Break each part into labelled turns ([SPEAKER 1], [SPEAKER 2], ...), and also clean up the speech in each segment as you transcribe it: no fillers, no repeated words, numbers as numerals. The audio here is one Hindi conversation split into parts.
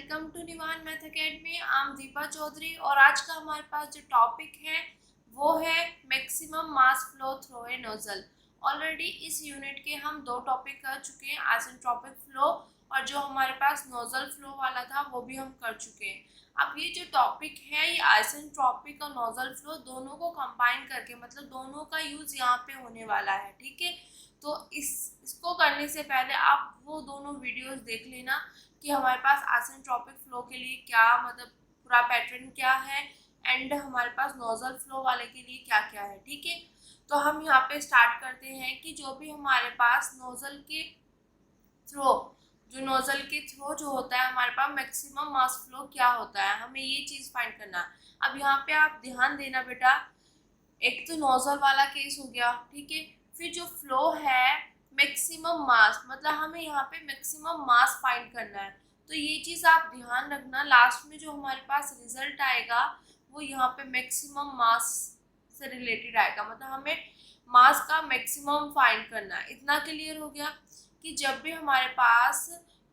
[SPEAKER 1] Welcome to Nivan math academy. I am Deepa Chaudhary और आज का हमारे पास जो टॉपिक है वो है maximum mass flow through a nozzle. Already इस यूनिट के हम दो टॉपिक कर चुके हैं, आइसेंट्रोपिक फ्लो और जो हमारे पास नोजल फ्लो वाला था वो भी हम कर चुके हैं। अब ये जो टॉपिक है ये आइसेंट्रोपिक और नोजल फ्लो दोनों को कंबाइन करके मतलब दोनों का यूज यहाँ पे होने वाला है। ठीक है, तो इसको करने से पहले आप वो दोनों वीडियोस देख लेना कि हमारे पास आइसेंट्रोपिक फ्लो के लिए क्या मतलब पूरा पैटर्न क्या है एंड हमारे पास नोजल फ्लो वाले के लिए क्या क्या है। ठीक है, तो हम यहाँ पे स्टार्ट करते हैं कि जो भी हमारे पास नोजल के थ्रो जो होता है हमारे पास मैक्सिमम मास फ्लो क्या होता है, हमें ये चीज फाइंड करना है। अब यहाँ पे आप ध्यान देना बेटा, एक तो नोजल वाला केस हो गया, ठीक है। फिर जो फ्लो है मैक्सिमम मास मतलब हमें यहाँ पे मैक्सिमम मास फाइंड करना है, तो ये चीज आप ध्यान रखना। लास्ट में जो हमारे पास रिजल्ट आएगा वो यहाँ पे मैक्सिमम मास से रिलेटेड आएगा, मतलब हमें मास का मैक्सिमम फाइंड करना है। इतना क्लियर हो गया कि जब भी हमारे पास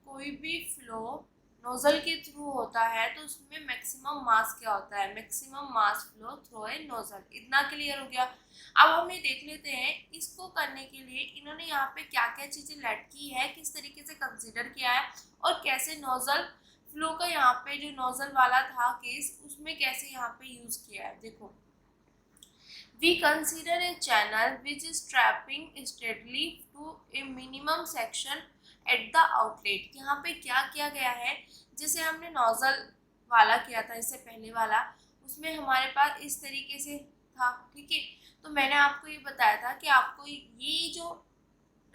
[SPEAKER 1] कोई भी फ्लो नोजल के थ्रू होता है तो उसमें मैक्सिमम मास क्या होता है, maximum mass flow through a nozzle. इतना क्लियर हो गया। अब हम ये देख लेते हैं इसको करने के लिए इन्होंने यहाँ पे क्या क्या चीजें लेट की है, किस तरीके से कंसीडर किया है और कैसे नोजल फ्लो का यहाँ पे जो नोजल वाला था केस उसमें कैसे यहाँ पे यूज किया है। देखो, we consider a channel which is trapping steadily to a minimum section at the outlet। यहाँ पे क्या किया गया है, जैसे हमने नोजल वाला किया था इससे पहले वाला, उसमें हमारे पास इस तरीके से था। ठीक है, तो मैंने आपको ये बताया था कि आपको ये जो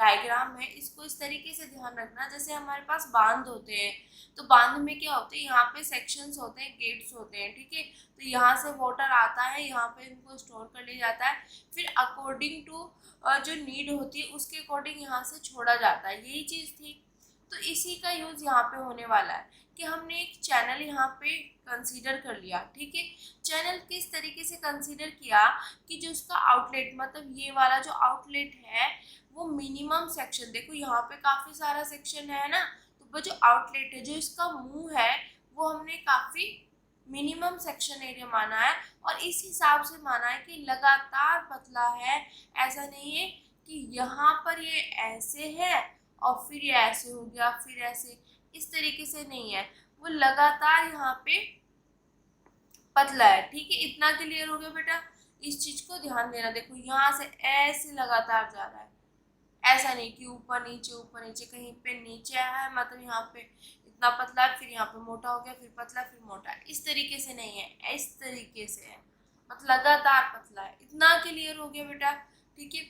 [SPEAKER 1] डायग्राम है इसको इस तरीके से ध्यान रखना, जैसे हमारे पास बांध होते हैं तो बांध में क्या होते हैं, यहाँ पे सेक्शंस होते हैं, गेट्स होते हैं। ठीक है, तो यहाँ से वाटर आता है, यहाँ पे इनको स्टोर कर लिया जाता है, फिर अकॉर्डिंग टू जो नीड होती है उसके अकॉर्डिंग यहाँ से छोड़ा जाता है। यही चीज़ थी, तो इसी का यूज यहाँ पे होने वाला है कि हमने एक चैनल यहाँ पे कंसीडर कर लिया। ठीक है, चैनल किस तरीके से कंसीडर किया कि जो उसका आउटलेट मतलब ये वाला जो आउटलेट है वो मिनिमम सेक्शन, देखो यहाँ पे काफी सारा सेक्शन है ना, तो वो जो आउटलेट है जो इसका मुंह है वो हमने काफी मिनिमम सेक्शन एरिया माना है और इस हिसाब से माना है कि लगातार पतला है। ऐसा नहीं है कि यहाँ पर ये ऐसे है और फिर ये ऐसे हो गया फिर ऐसे, इस तरीके से नहीं है, वो लगातार यहाँ पे पतला है। ठीक है, इतना क्लियर हो गया बेटा, इस चीज को ध्यान देना। देखो यहाँ से ऐसे लगातार जा रहा है, ऐसा नहीं कि ऊपर नीचे कहीं पे नीचे है मतलब यहाँ पे इतना पतला है फिर यहाँ पे मोटा हो गया फिर पतला फिर मोटा है, इस तरीके से नहीं है, इस तरीके से है मतलब लगातार पतला है। इतना क्लियर हो गया बेटा। ठीक है,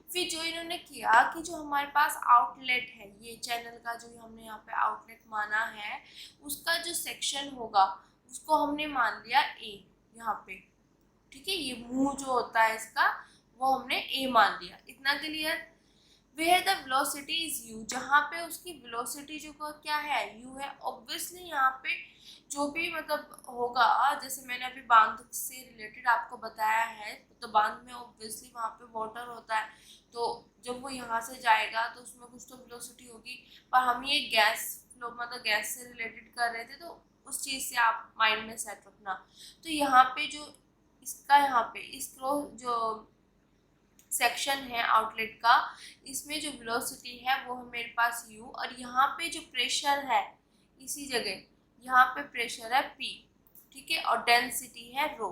[SPEAKER 1] फिर जो इन्होंने किया कि जो हमारे पास आउटलेट है ये चैनल का जो हमने यहाँ पे आउटलेट माना है उसका जो सेक्शन होगा उसको हमने मान लिया ए यहाँ पे। ठीक है, ये मुंह जो होता है इसका वो हमने ए मान लिया। इतना clear. Where the velocity is U, जहाँ पे उसकी वेलोसिटी जो क्या है यू है। ऑब्वियसली यहाँ पे जो भी मतलब होगा, जैसे मैंने अभी बांध से रिलेटेड आपको बताया है, तो बांध में ऑब्वियसली वहाँ पे वाटर होता है, तो जब वो यहाँ से जाएगा तो उसमें कुछ तो वेलोसिटी होगी, पर हम ये गैस फ्लो मतलब गैस से रिलेटेड कर रहे थे तो उस चीज़ से आप माइंड में सेट रखना। तो यहाँ पे जो इसका यहाँ पे इस जो सेक्शन है आउटलेट का, इसमें जो वेलोसिटी है वो है मेरे पास u और यहाँ पे जो प्रेशर है इसी जगह यहाँ पे प्रेशर है p। ठीक है, और डेंसिटी है रो।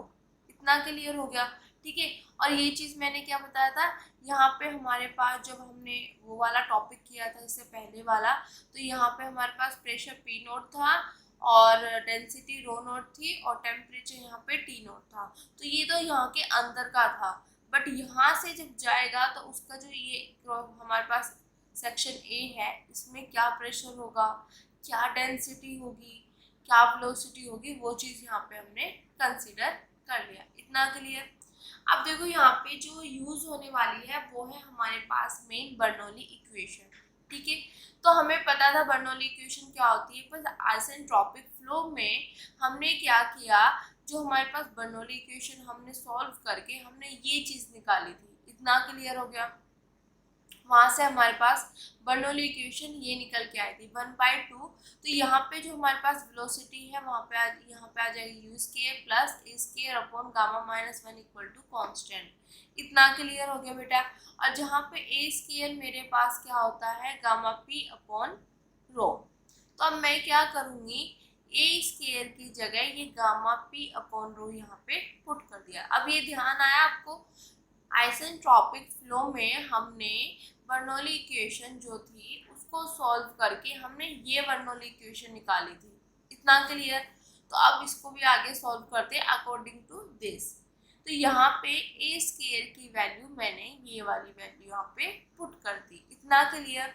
[SPEAKER 1] इतना क्लियर हो गया। ठीक है, और ये चीज़ मैंने क्या बताया था, यहाँ पे हमारे पास जब हमने वो वाला टॉपिक किया था इससे पहले वाला, तो यहाँ पे हमारे पास प्रेशर p नोट था और डेंसिटी रो नोट थी और टेम्परेचर यहाँ पे t नोट था। तो ये तो यहाँ के अंदर का था, बट यहाँ से जब जाएगा तो उसका जो ये हमारे पास सेक्शन ए है इसमें क्या प्रेशर होगा, क्या डेंसिटी होगी, क्या वेलोसिटी होगी, वो चीज़ यहाँ पे हमने कंसीडर कर लिया। इतना क्लियर। अब देखो यहाँ पे जो यूज होने वाली है वो है हमारे पास मेन बर्नौली इक्वेशन। ठीक है, तो हमें पता था बर्नौली इक्वेशन क्या होती है, पर आइसेंट्रोपिक फ्लो में हमने क्या किया, जो हमारे पास बर्नौली इक्वेशन हमने सॉल्व करके हमने ये चीज़ निकाली थी। इतना क्लियर हो गया। वहां से हमारे पास बर्नौली इक्वेशन ये निकल के आई थी 1/2। तो यहाँ पे जो हमारे पास वेलोसिटी है वहाँ पे यहाँ पे आ जाएगी U square plus A square upon gamma minus 1 equal to constant. इतना क्लियर हो गया बेटा। और जहाँ पे ए स्केयर मेरे पास क्या होता है गामा पी अपॉन रो। तो अब मैं क्या करूँगी, ए स्केयर की जगह ये गामा पी अपॉन रो यहाँ पे पुट कर दिया। अब ये ध्यान आया आपको, आइसेंट्रोपिक फ्लो में हमने बर्नौली इक्वेशन जो थी उसको सॉल्व करके हमने ये बर्नौली इक्वेशन निकाली थी। इतना क्लियर। तो अब इसको भी आगे सॉल्व करते हैं अकॉर्डिंग टू दिस। तो यहाँ पे ए स्केयर की वैल्यू मैंने ये वाली वैल्यू यहाँ पे पुट कर दी। इतना क्लियर।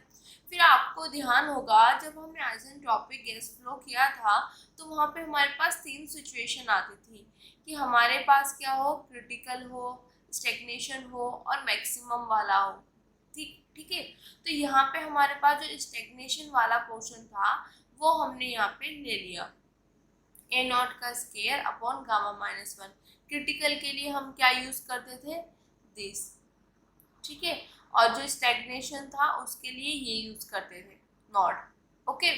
[SPEAKER 1] फिर आपको ध्यान होगा जब हमने आइसेंट्रोपिक गैस फ्लो किया था तो वहाँ पे हमारे पास 3 सिचुएशन आती थी कि हमारे पास क्या हो, क्रिटिकल हो, स्टेग्नेशन हो और मैक्सिमम वाला हो। ठीक है। तो यहाँ पे हमारे पास जो स्टेग्नेशन वाला पोर्शन था वो हमने यहाँ पे ले लिया ए नॉट का square upon gamma minus 1। Critical के लिए हम क्या यूज करते थे, दिस। ठीक है। और जो स्टेग्नेशन था उसके लिए ये यूज करते थे नॉट। ओके।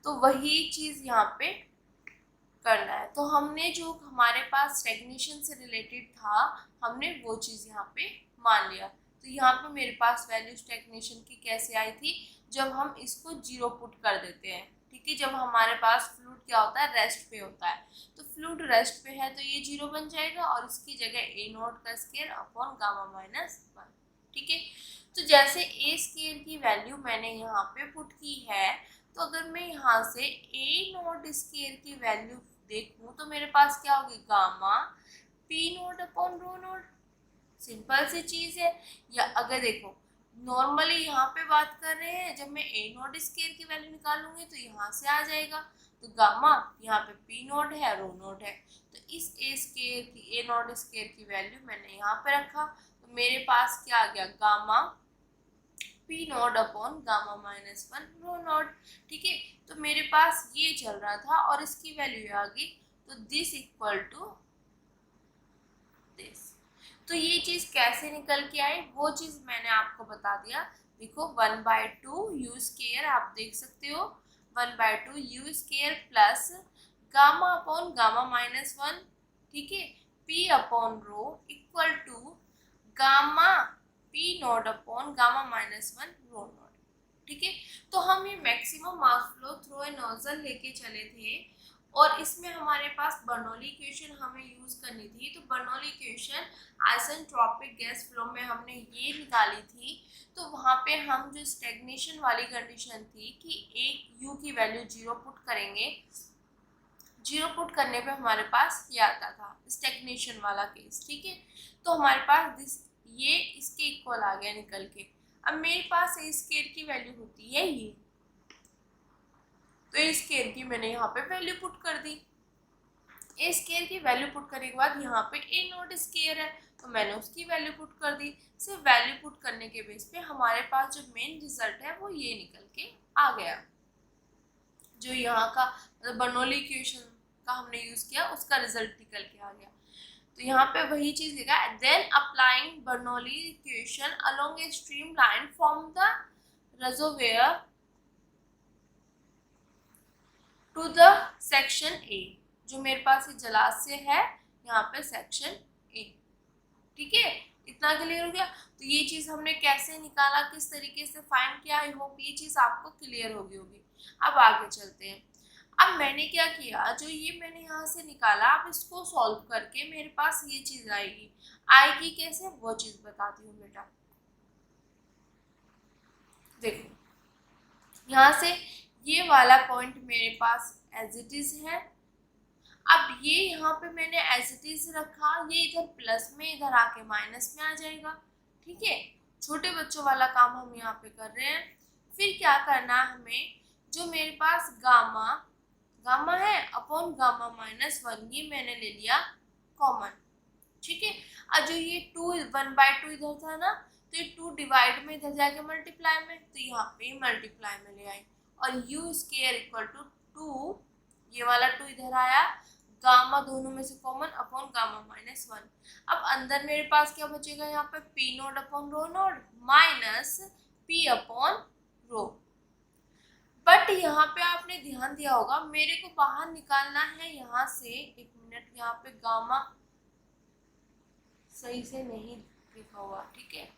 [SPEAKER 1] तो वही चीज यहाँ पे करना है। तो हमने जो हमारे पास स्टेग्नेशन से रिलेटेड था हमने वो चीज़ यहाँ पे मान लिया। तो यहाँ पे मेरे पास वैल्यू स्टेग्नेशन की कैसे आई थी, जब हम इसको 0 पुट कर देते हैं। ठीक है। जब हमारे पास फ्लूइड क्या होता है, रेस्ट पे होता है। तो फ्लूइड रेस्ट पे है तो ये 0 बन जाएगा और इसकी जगह ए नॉट का स्केयर अपॉन गामा माइनस 1। ठीक है। तो जैसे ए स्केयर की वैल्यू मैंने यहाँ पे पुट की है, तो अगर मैं यहाँ से ए नॉट स्केयर की वैल्यू देखूं तो मेरे पास क्या होगी, gamma P not upon rho nought. Simple सी चीज है। या अगर देखो नॉर्मली यहाँ पे बात कर रहे हैं, जब मैं ए नॉट स्केयर की वैल्यू निकालूंगी तो यहाँ से आ जाएगा। तो गामा यहाँ पे पी नॉट है, रो नॉट है। तो इस ए स्केयर की, ए नॉट स्केयर की वैल्यू मैंने यहाँ पे रखा। तो मेरे पास क्या आ गया, gamma P not upon gamma minus 1 rho not. ठीक है। तो मेरे पास ये चल रहा था और इसकी वैल्यू आ गई। तो दिस इक्वल टू दिस। तो ये चीज कैसे निकल के आई वो चीज मैंने आपको बता दिया। देखो 1/2 यू स्केयर, आप देख सकते हो 1/2 U square plus gamma upon gamma minus 1। ठीक है। P upon rho equal to gamma P not upon gamma minus 1 rho not. ठीक है। तो हम ये maximum mass flow through a nozzle लेके चले थे और इसमें हमारे पास बर्नौली इक्वेशन हमें यूज करनी थी। तो Bernoulli equation isentropic gas flow में हमने ये निकाली थी। तो वहाँ पे हम जो स्टेग्नेशन वाली कंडीशन थी कि एक यू की वैल्यू 0 पुट करेंगे, 0 पुट करने पे हमारे पास ये आता था स्टेग्नेशन वाला केस। ठीक है। तो हमारे पास ये इसके इक्वल आ गया निकल के। अब मेरे पास ए स्केयर की वैल्यू होती है ये, तो ए स्केयर की मैंने यहाँ पे वैल्यू पुट कर दी। ए स्केयर की वैल्यू पुट करने के बाद यहाँ पे ए नॉट स्केयर है तो मैंने उसकी वैल्यू पुट कर दी। सिर्फ वैल्यू पुट करने के बेस पे हमारे पास जो मेन रिजल्ट है वो ये निकल के आ गया। जो यहाँ का मतलब बर्नौली इक्वेशन का हमने यूज किया उसका रिजल्ट निकल के आ गया। तो यहाँ पे वही चीज लिखा है, then applying Bernoulli equation along a streamline from the reservoir to the section A. जो मेरे पास ये जलाशय है यहाँ पे सेक्शन ए। ठीक है। इतना क्लियर हो गया। तो ये चीज हमने कैसे निकाला, किस तरीके से फाइंड किया, आई होप ये चीज आपको क्लियर होगी होगी। अब आगे चलते हैं। अब मैंने क्या किया, जो ये मैंने यहाँ से निकाला अब इसको सॉल्व करके मेरे पास ये चीज आएगी। आएगी कैसे वो चीज बताती हूँ बेटा। देखो यहाँ से ये वाला पॉइंट मेरे पास एज इट इज है। अब ये यहाँ पे मैंने एज इट इज रखा, ये इधर प्लस में इधर आके माइनस में आ जाएगा। ठीक है। छोटे बच्चों वाला काम हम यहाँ पे कर रहे हैं। फिर क्या करना है हमें, जो मेरे पास गामा है अपॉन गामा माइनस 1 ये मैंने ले लिया कॉमन। ठीक है। और जो ये 1/2 इधर था ना, तो ये 2 डिवाइड में इधर जाके मल्टीप्लाई में, तो यहाँ पे मल्टीप्लाई में ले आई। और यू स्केयर इक्वल टू 2, ये वाला 2 इधर आया, गामा दोनों में से कॉमन अपॉन गामा माइनस 1। अब अंदर मेरे पास क्या बचेगा, यहाँ पे P not upon rho not minus P upon rho. But यहाँ पे आपने ध्यान दिया होगा मेरे को बाहर निकालना है यहाँ से, एक मिनट, यहाँ पे गामा सही से नहीं लिखा हुआ, ठीक है।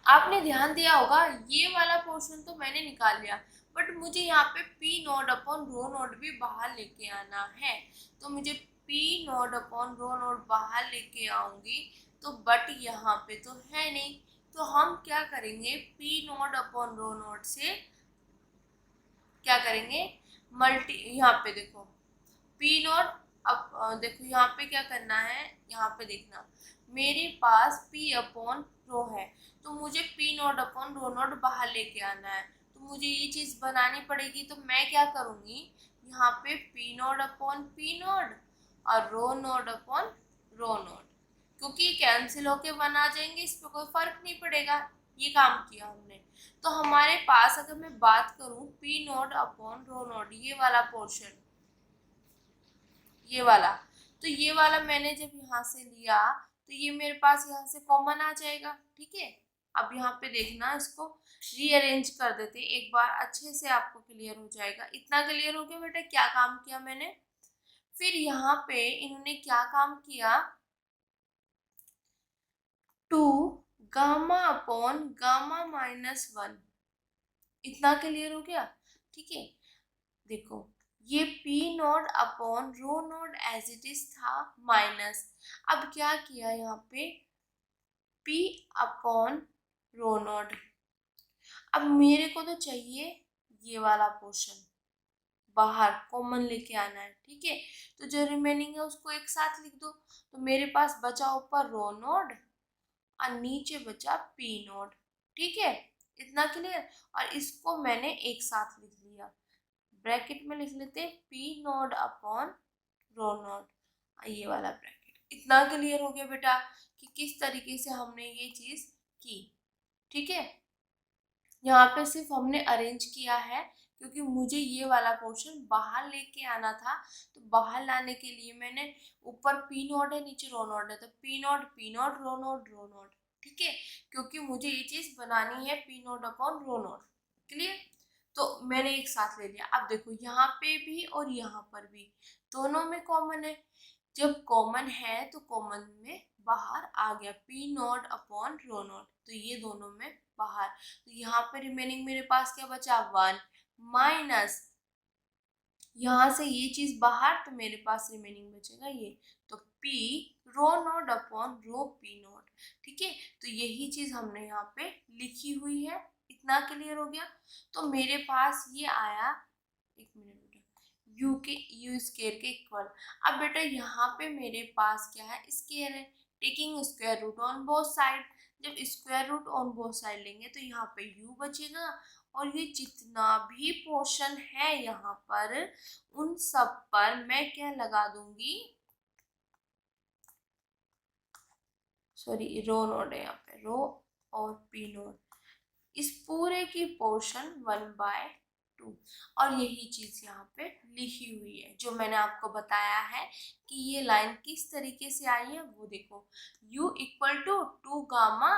[SPEAKER 1] आपने ध्यान दिया होगा ये वाला पोर्शन तो मैंने निकाल लिया, बट मुझे यहाँ पे P not upon rho not भी बाहर लेके आना है। तो मुझे P not upon rho not बाहर लेके आऊंगी, तो बट यहाँ पे तो है नहीं, तो हम क्या करेंगे, P not upon rho not से क्या करेंगे, मल्टी, यहाँ पे देखो पी नॉट, अब देखो यहाँ पे क्या करना है, यहाँ पे देखना मेरे पास p अपॉन रो है, तो मुझे p not upon rho not बाहर लेके आना है, तो मुझे ये चीज बनानी पड़ेगी। तो मैं क्या करूंगी, यहाँ पे p not upon p not और रो नॉट अपॉन रो नॉट, क्योंकि कैंसिल होके बन आ जाएंगे, इस पे कोई फर्क नहीं पड़ेगा। ये काम किया हमने। तो हमारे पास अगर मैं बात करूं p not upon rho not, ये वाला पोर्शन, ये वाला, तो ये वाला मैंने जब यहाँ से लिया तो ये मेरे पास यहाँ से कॉमन आ जाएगा, ठीक है। अब यहाँ पे देखना, इसको रीअरेंज कर देते एक बार, अच्छे से आपको क्लियर हो जाएगा। इतना क्लियर हो गया बेटा क्या काम किया मैंने। फिर यहाँ पे इन्होंने क्या काम किया, two gamma upon gamma minus one, इतना क्लियर हो गया, ठीक है। देखो ये P not upon rho not as it is था माइनस, अब क्या किया यहाँ पे P अपॉन रो नॉट। अब मेरे को तो चाहिए ये वाला पोर्शन बाहर कॉमन लेके आना है, ठीक है। तो जो रिमेनिंग है उसको एक साथ लिख दो, तो मेरे पास बचा ऊपर रो नॉट और नीचे बचा P नॉट, ठीक है। इतना क्लियर, और इसको मैंने एक साथ लिख लिया, ब्रैकेट में लिख लेते P not upon rho not, ये वाला ब्रैकेट। इतना क्लियर हो गया बेटा कि किस तरीके से हमने ये चीज की, ठीक है। यहाँ पे सिर्फ हमने अरेंज किया है क्योंकि मुझे ये वाला पोर्शन बाहर लेके आना था, तो बाहर लाने के लिए मैंने, ऊपर P नॉट है नीचे रो नॉट है, तो P not rho not rho not, ठीक है, क्योंकि मुझे ये चीज बनानी है P not upon rho not, clear. तो मैंने एक साथ ले लिया। अब देखो यहाँ पे भी और यहाँ पर भी दोनों में कॉमन है, जब कॉमन है तो कॉमन में बाहर आ गया P not upon rho not, तो ये दोनों में बाहर, तो यहाँ पे रिमेनिंग मेरे पास क्या बचा, वन माइनस, यहाँ से ये चीज बाहर, तो मेरे पास रिमेनिंग बचेगा ये, तो P rho not upon rho P not, ठीक है। तो यही चीज हमने यहाँ पे लिखी हुई है, इतना क्लियर हो गया। तो मेरे पास ये आया, एक मिनट बेटा, यू स्क्वायर के इक्वल। अब बेटा यहाँ पे मेरे पास क्या है, स्क्वायर है, taking square root on both side. जब square root on both side लेंगे तो यहाँ पे u बचेगा, और ये जितना भी पोर्शन है यहाँ पर उन सब पर मैं क्या लगा दूंगी, सॉरी रो नोट है यहाँ पे, रो और P नोट, इस पूरे की पोर्शन 1/2, और यही चीज यहाँ पे लिखी हुई है जो मैंने आपको बताया है कि ये लाइन किस तरीके से आई है, वो देखो u equal to 2 gamma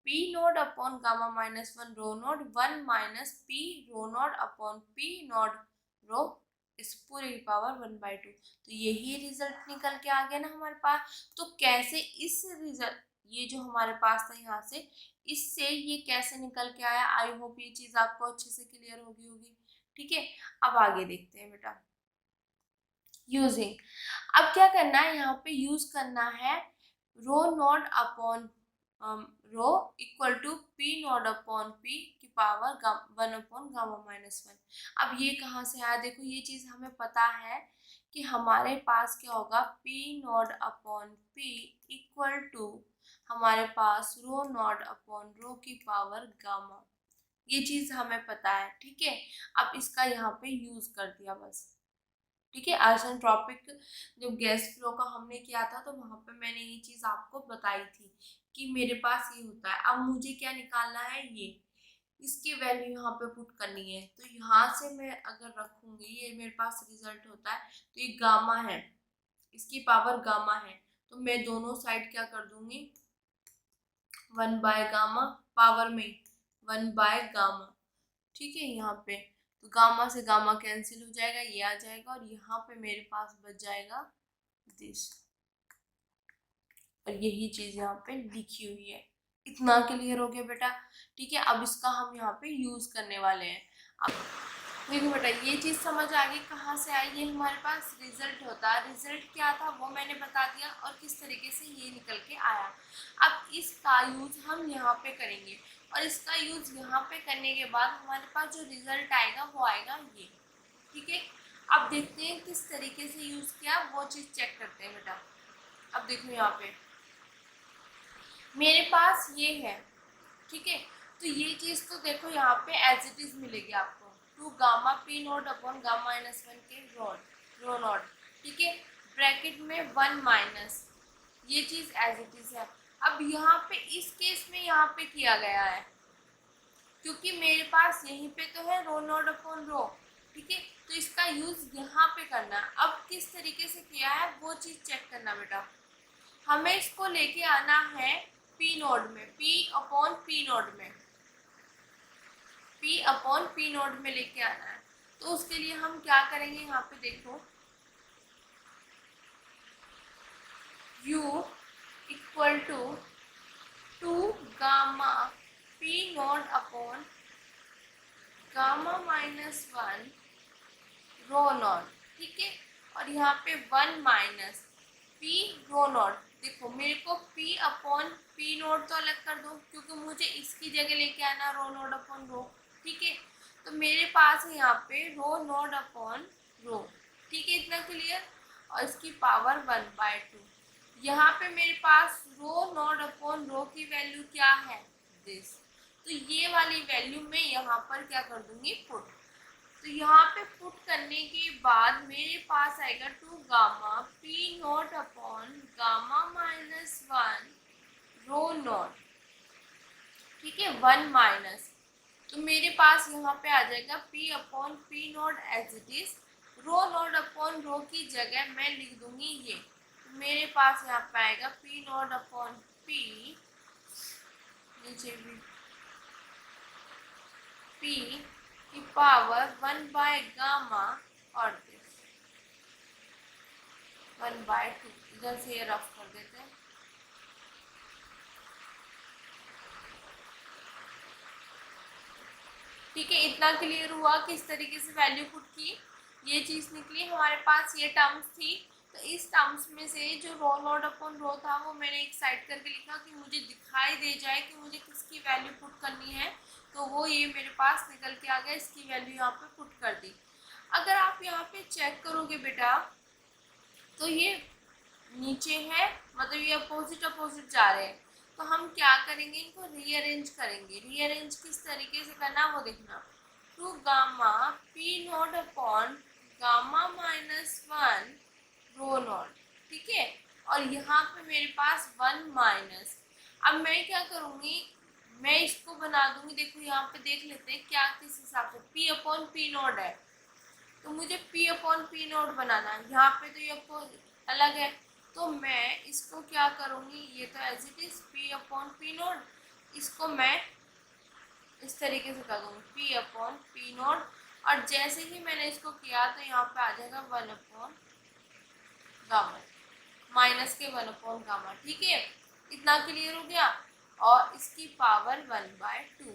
[SPEAKER 1] P not upon gamma minus one rho nought, 1 minus P rho not upon P not rho, इस पूरे की पावर 1/2। तो यही रिजल्ट निकल के आ गया ना हमारे पास। तो कैसे इस रिजल्ट, ये जो हमारे पास था यहाँ से, इससे ये कैसे निकल के आया, आई होप ये चीज आपको अच्छे से क्लियर होगी होगी, ठीक है। अब आगे देखते हैं बेटा, यूजिंग। अब क्या करना है, यहाँ पे यूज करना है rho not upon rho equal to P not upon P की power 1 upon gamma minus one. अब ये कहाँ से आया, देखो ये चीज हमें पता है कि हमारे पास क्या होगा, P not upon P equal to हमारे पास रो नॉट अपॉन रो की पावर गामा, ये चीज हमें पता है, ठीक है। अब इसका यहाँ पे यूज कर दिया बस, ठीक है। आइसेंट्रोपिक जब गैस फ्लो का हमने किया था तो वहां पे मैंने ये चीज आपको बताई थी कि मेरे पास ये होता है। अब मुझे क्या निकालना है, ये इसकी वैल्यू यहाँ पे पुट करनी है, तो यहाँ से मैं अगर रखूंगी, ये मेरे पास रिजल्ट होता है, तो ये गामा है, इसकी पावर गामा है, तो मैं दोनों साइड क्या कर दूंगी, 1 बाय गामा पावर में 1 बाय गामा, ठीक है। यहाँ पे तो गामा से गामा कैंसिल हो जाएगा, ये आ जाएगा और यहाँ पे मेरे पास बच जाएगा दिस, और यही चीज यहाँ पे लिखी हुई है। इतना क्लियर हो गया बेटा, ठीक है। अब इसका हम यहाँ पे यूज करने वाले हैं। अब देखो बेटा, ये चीज समझ आ गई कहाँ से आई, ये हमारे पास रिजल्ट होता है। रिजल्ट क्या था वो मैंने बता दिया और किस तरीके से ये निकल के आया। अब इसका यूज हम यहाँ पे करेंगे और इसका यूज यहाँ पे करने के बाद हमारे पास जो रिजल्ट आएगा वो आएगा ये, ठीक है। अब देखते हैं किस तरीके से यूज किया, वो चीज चेक करते हैं बेटा। अब देखो यहाँ पे मेरे पास ये है, ठीक है। तो ये चीज तो देखो यहाँ पे एज इट इज मिलेगी आपको, 2 gamma P naught upon gamma minus 1 के रो नोट, ठीक है। ब्रैकेट में 1 माइनस, ये चीज एज इट इज है। अब यहाँ पे इस केस में यहाँ पे किया गया है क्योंकि मेरे पास यहीं पे तो है रो नोट अपॉन रो, ठीक है। तो इसका यूज यहाँ पे करना है। अब किस तरीके से किया है वो चीज चेक करना बेटा। हमें इसको लेके आना है पी नोड में, पी अपॉन पी नोड में, पी अपॉन पी नोड में लेके आना है। तो उसके लिए हम क्या करेंगे, यहाँ पे देखो u equal to 2 gamma P not upon gamma minus 1 rho not, ठीक है। और यहाँ पे 1 माइनस पी रो नॉट। देखो मेरे को p अपॉन पी नोट तो अलग कर दो क्योंकि मुझे इसकी जगह लेके आना रो नोट अपॉन रो, ठीक है। तो मेरे पास है यहाँ पे रो नोट अपॉन रो, ठीक है। इतना क्लियर। और इसकी पावर 1/2। यहाँ पे मेरे पास रो नोट अपॉन रो की वैल्यू क्या है, दिस। तो ये वाली वैल्यू मैं यहाँ पर क्या कर दूंगी, पुट। तो यहाँ पे पुट करने के बाद मेरे पास आएगा 2 gamma P naught upon gamma minus 1 रो नोट, ठीक है। 1 माइनस, तो मेरे पास यहाँ पे आ जाएगा p upon P not as it is. Rho not upon rho की जगह मैं लिख दूंगी ये। तो मेरे पास यहाँ पे आएगा p नोट अपॉन p, नीचे भी p की पावर 1 बाय गामा और दिस 1/2। इधर से ये रफ कर देते हैं, ठीक है। इतना क्लियर हुआ किस तरीके से वैल्यू पुट की, ये चीज निकली हमारे पास, ये टर्म्स थी। तो इस टर्म्स में से जो रो नोट अपॉन रो था वो मैंने एक साइड करके लिखा कि मुझे दिखाई दे जाए कि मुझे किसकी वैल्यू पुट करनी है। तो वो ये मेरे पास निकल के आ गया, इसकी वैल्यू यहाँ पे पुट कर दी। अगर आप यहाँ पे चेक करोगे बेटा तो ये नीचे है, मतलब ये अपोजिट अपोजिट जा रहे हैं। तो हम क्या करेंगे, इनको रीअरेंज करेंगे। रीअरेंज किस तरीके से करना वो देखना। 2 gamma P naught upon gamma minus 1 रो नोट, ठीक है। और यहाँ पे मेरे पास 1 माइनस। अब मैं क्या करूँगी, मैं इसको बना दूंगी। देखो यहाँ पे देख लेते हैं क्या किस हिसाब से, पी अपॉन पी नोट है तो मुझे p अपॉन पी नोट बनाना है। यहाँ पे तो ये अलग है, तो मैं इसको क्या करूँगी, ये तो as it is p upon P not, इसको मैं इस तरीके से कर दूँगी p अपॉन पी नोट। और जैसे ही मैंने इसको किया तो यहाँ पे आ जाएगा 1 अपॉन गामा, माइनस के 1 अपॉन गामा, ठीक है। इतना क्लियर हो गया। और इसकी पावर 1/2।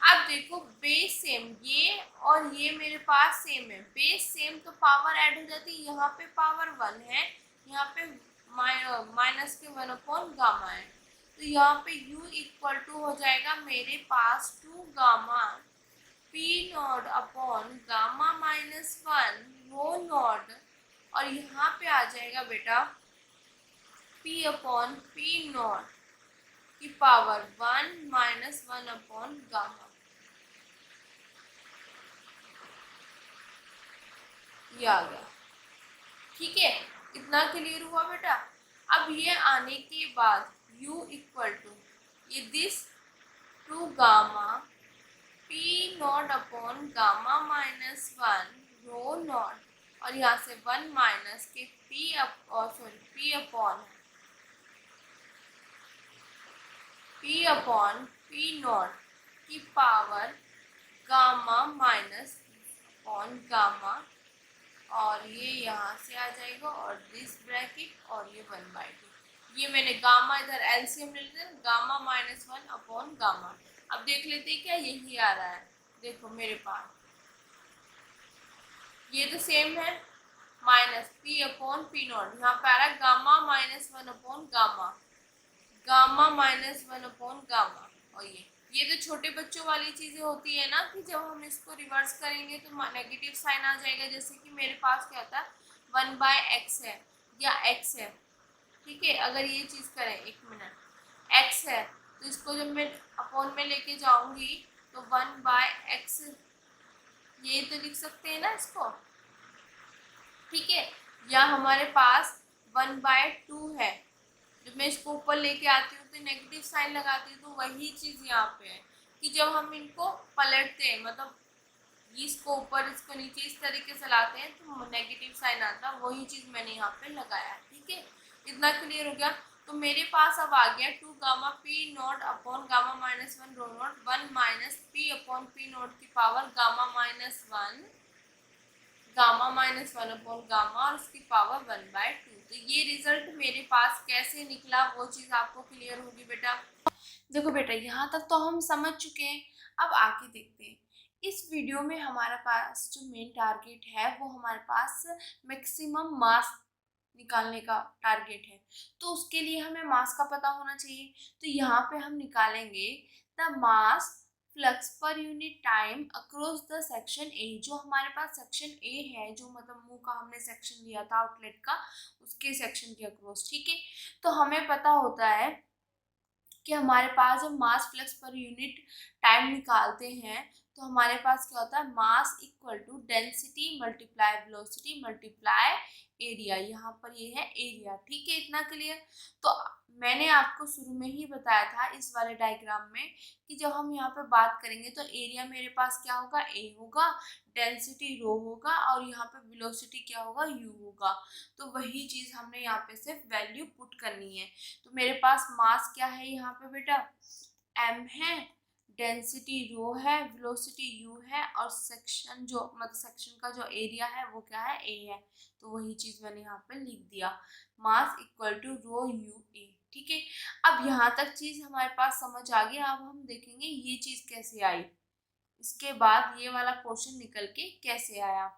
[SPEAKER 1] अब देखो बेस सेम, ये और ये मेरे पास सेम है, बेस सेम तो पावर ऐड हो जाती है। यहाँ पे पावर 1 है, यहाँ पे माइनस के 1 अपॉन गामा है। तो यहाँ पे u इक्वल टू हो जाएगा मेरे पास 2 gamma P not upon gamma minus 1 rho not. और यहाँ पे आ जाएगा बेटा p अपॉन पी नॉट की पावर 1 माइनस 1 अपॉन गामा, ये आ गया, ठीक है। इतना क्लियर हुआ बेटा। अब ये आने के बाद u इक्वल टू ये this 2 gamma P not upon gamma minus 1 rho not. और यहाँ से 1 माइनस के p upon p upon P not की power gamma minus upon gamma, और ये यहाँ से आ जाएगा और दिस ब्रैकेट और ये 1/2। ये मैंने गामा इधर एलसीएम ले लेते हैं, गामा माइनस 1 अपॉन गामा। अब देख लेते हैं क्या यही आ रहा है। देखो मेरे पास ये तो सेम है, minus P upon P not, यहाँ पे आ रहा है gamma minus 1 upon gamma, gamma minus 1 upon gamma. और ये तो छोटे बच्चों वाली चीजें होती है ना कि जब हम इसको रिवर्स करेंगे तो नेगेटिव साइन आ जाएगा। जैसे कि मेरे पास क्या था 1/x है या x है, ठीक है। अगर ये चीज करें, एक मिनट, x है तो इसको जब मैं अपॉन में लेके जाऊंगी तो 1/x ये तो लिख सकते हैं ना इसको, ठीक है। या हमारे पास 1/2 है, जब मैं इसको ऊपर लेके आती हूँ तो नेगेटिव साइन लगाती हूँ, तो वही चीज़ यहाँ पे है कि जब हम इनको पलटते हैं, मतलब इसको ऊपर इसको नीचे इस तरीके से लाते हैं तो नेगेटिव साइन आता है, वही चीज़ मैंने यहाँ पे लगाया है, ठीक है। इतना क्लियर हो गया। तो मेरे पास अब आ गया 2 gamma P not upon gamma minus 1 rho nought 1 minus P upon P not की power gamma minus 1, gamma minus 1 upon gamma और उसकी पावर 1/2। तो ये रिजल्ट मेरे पास कैसे निकला वो चीज़ आपको क्लियर होगी बेटा। देखो बेटा यहाँ तक तो हम समझ चुके हैं, अब आगे देखते हैं। इस वीडियो में हमारे पास जो मेन टारगेट है वो हमारे पास मैक्सिमम मास निकालने का टारगेट है। तो उसके लिए हमें मास का पता होना चाहिए। तो यहाँ पे हम निकालेंगे द मास फ्लक्स पर unit time across the section A. जो हमारे पास सेक्शन ए है, जो मतलब मुंह का हमने सेक्शन लिया था आउटलेट का, उसके सेक्शन के अक्रॉस, ठीक है। तो हमें पता होता है कि हमारे पास जब मास फ्लक्स पर यूनिट टाइम निकालते हैं तो हमारे पास क्या होता है, mass equal to density multiply velocity multiply area. यहाँ पर ये है एरिया, ठीक है। इतना क्लियर। तो मैंने आपको शुरू में ही बताया था इस वाले डायग्राम में कि जब हम यहाँ पे बात करेंगे तो एरिया मेरे पास क्या होगा, ए होगा, डेंसिटी रो होगा और यहाँ पे वेलोसिटी क्या होगा, यू होगा। तो वही चीज़ हमने यहाँ पे सिर्फ वैल्यू पुट करनी है। तो मेरे पास मास क्या है यहाँ पे बेटा, m है, डेंसिटी रो है, वेलोसिटी u है और सेक्शन जो मतलब सेक्शन का जो एरिया है वो क्या है, a है। तो वही चीज मैंने यहाँ पे लिख दिया, mass equal to rho u a, ठीक है। अब यहाँ तक चीज हमारे पास समझ आ गई। अब हम देखेंगे ये चीज कैसे आई, इसके बाद ये वाला पोर्शन निकल के कैसे आया।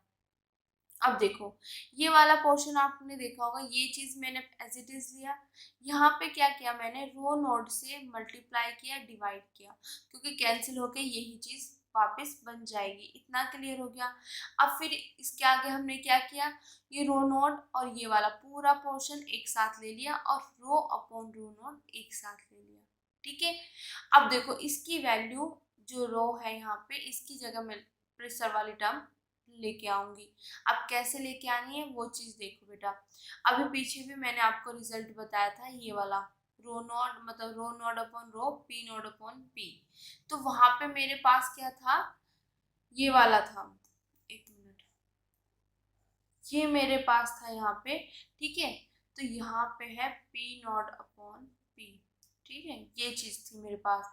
[SPEAKER 1] अब देखो ये वाला पोर्शन आपने देखा होगा, ये चीज मैंने एज इट इज लिया। यहाँ पे क्या किया मैंने, रो नोड से मल्टीप्लाई किया, डिवाइड किया, क्योंकि कैंसिल होके यही चीज वापस बन जाएगी। इतना क्लियर हो गया। अब फिर इसके आगे हमने क्या किया, ये रो नोड और ये वाला पूरा पोर्शन एक साथ ले लिया और रो अपॉन रो नोड एक साथ ले लिया, ठीक है। अब देखो इसकी वैल्यू जो रो है यहाँ पे, इसकी जगह मैं प्रेशर वाली टर्म लेके आऊंगी। अब कैसे लेके आनी है वो चीज देखो बेटा। अभी पीछे भी मैंने आपको रिजल्ट बताया था, ये वाला रो नॉट मतलब rho not upon rho, p not upon p. तो वहां पे मेरे पास क्या था, ये वाला था, एक मिनट, ये मेरे पास था यहाँ पे, ठीक है। तो यहाँ पे है पी नॉट अपॉन पी, ठीक है, ये चीज थी मेरे पास।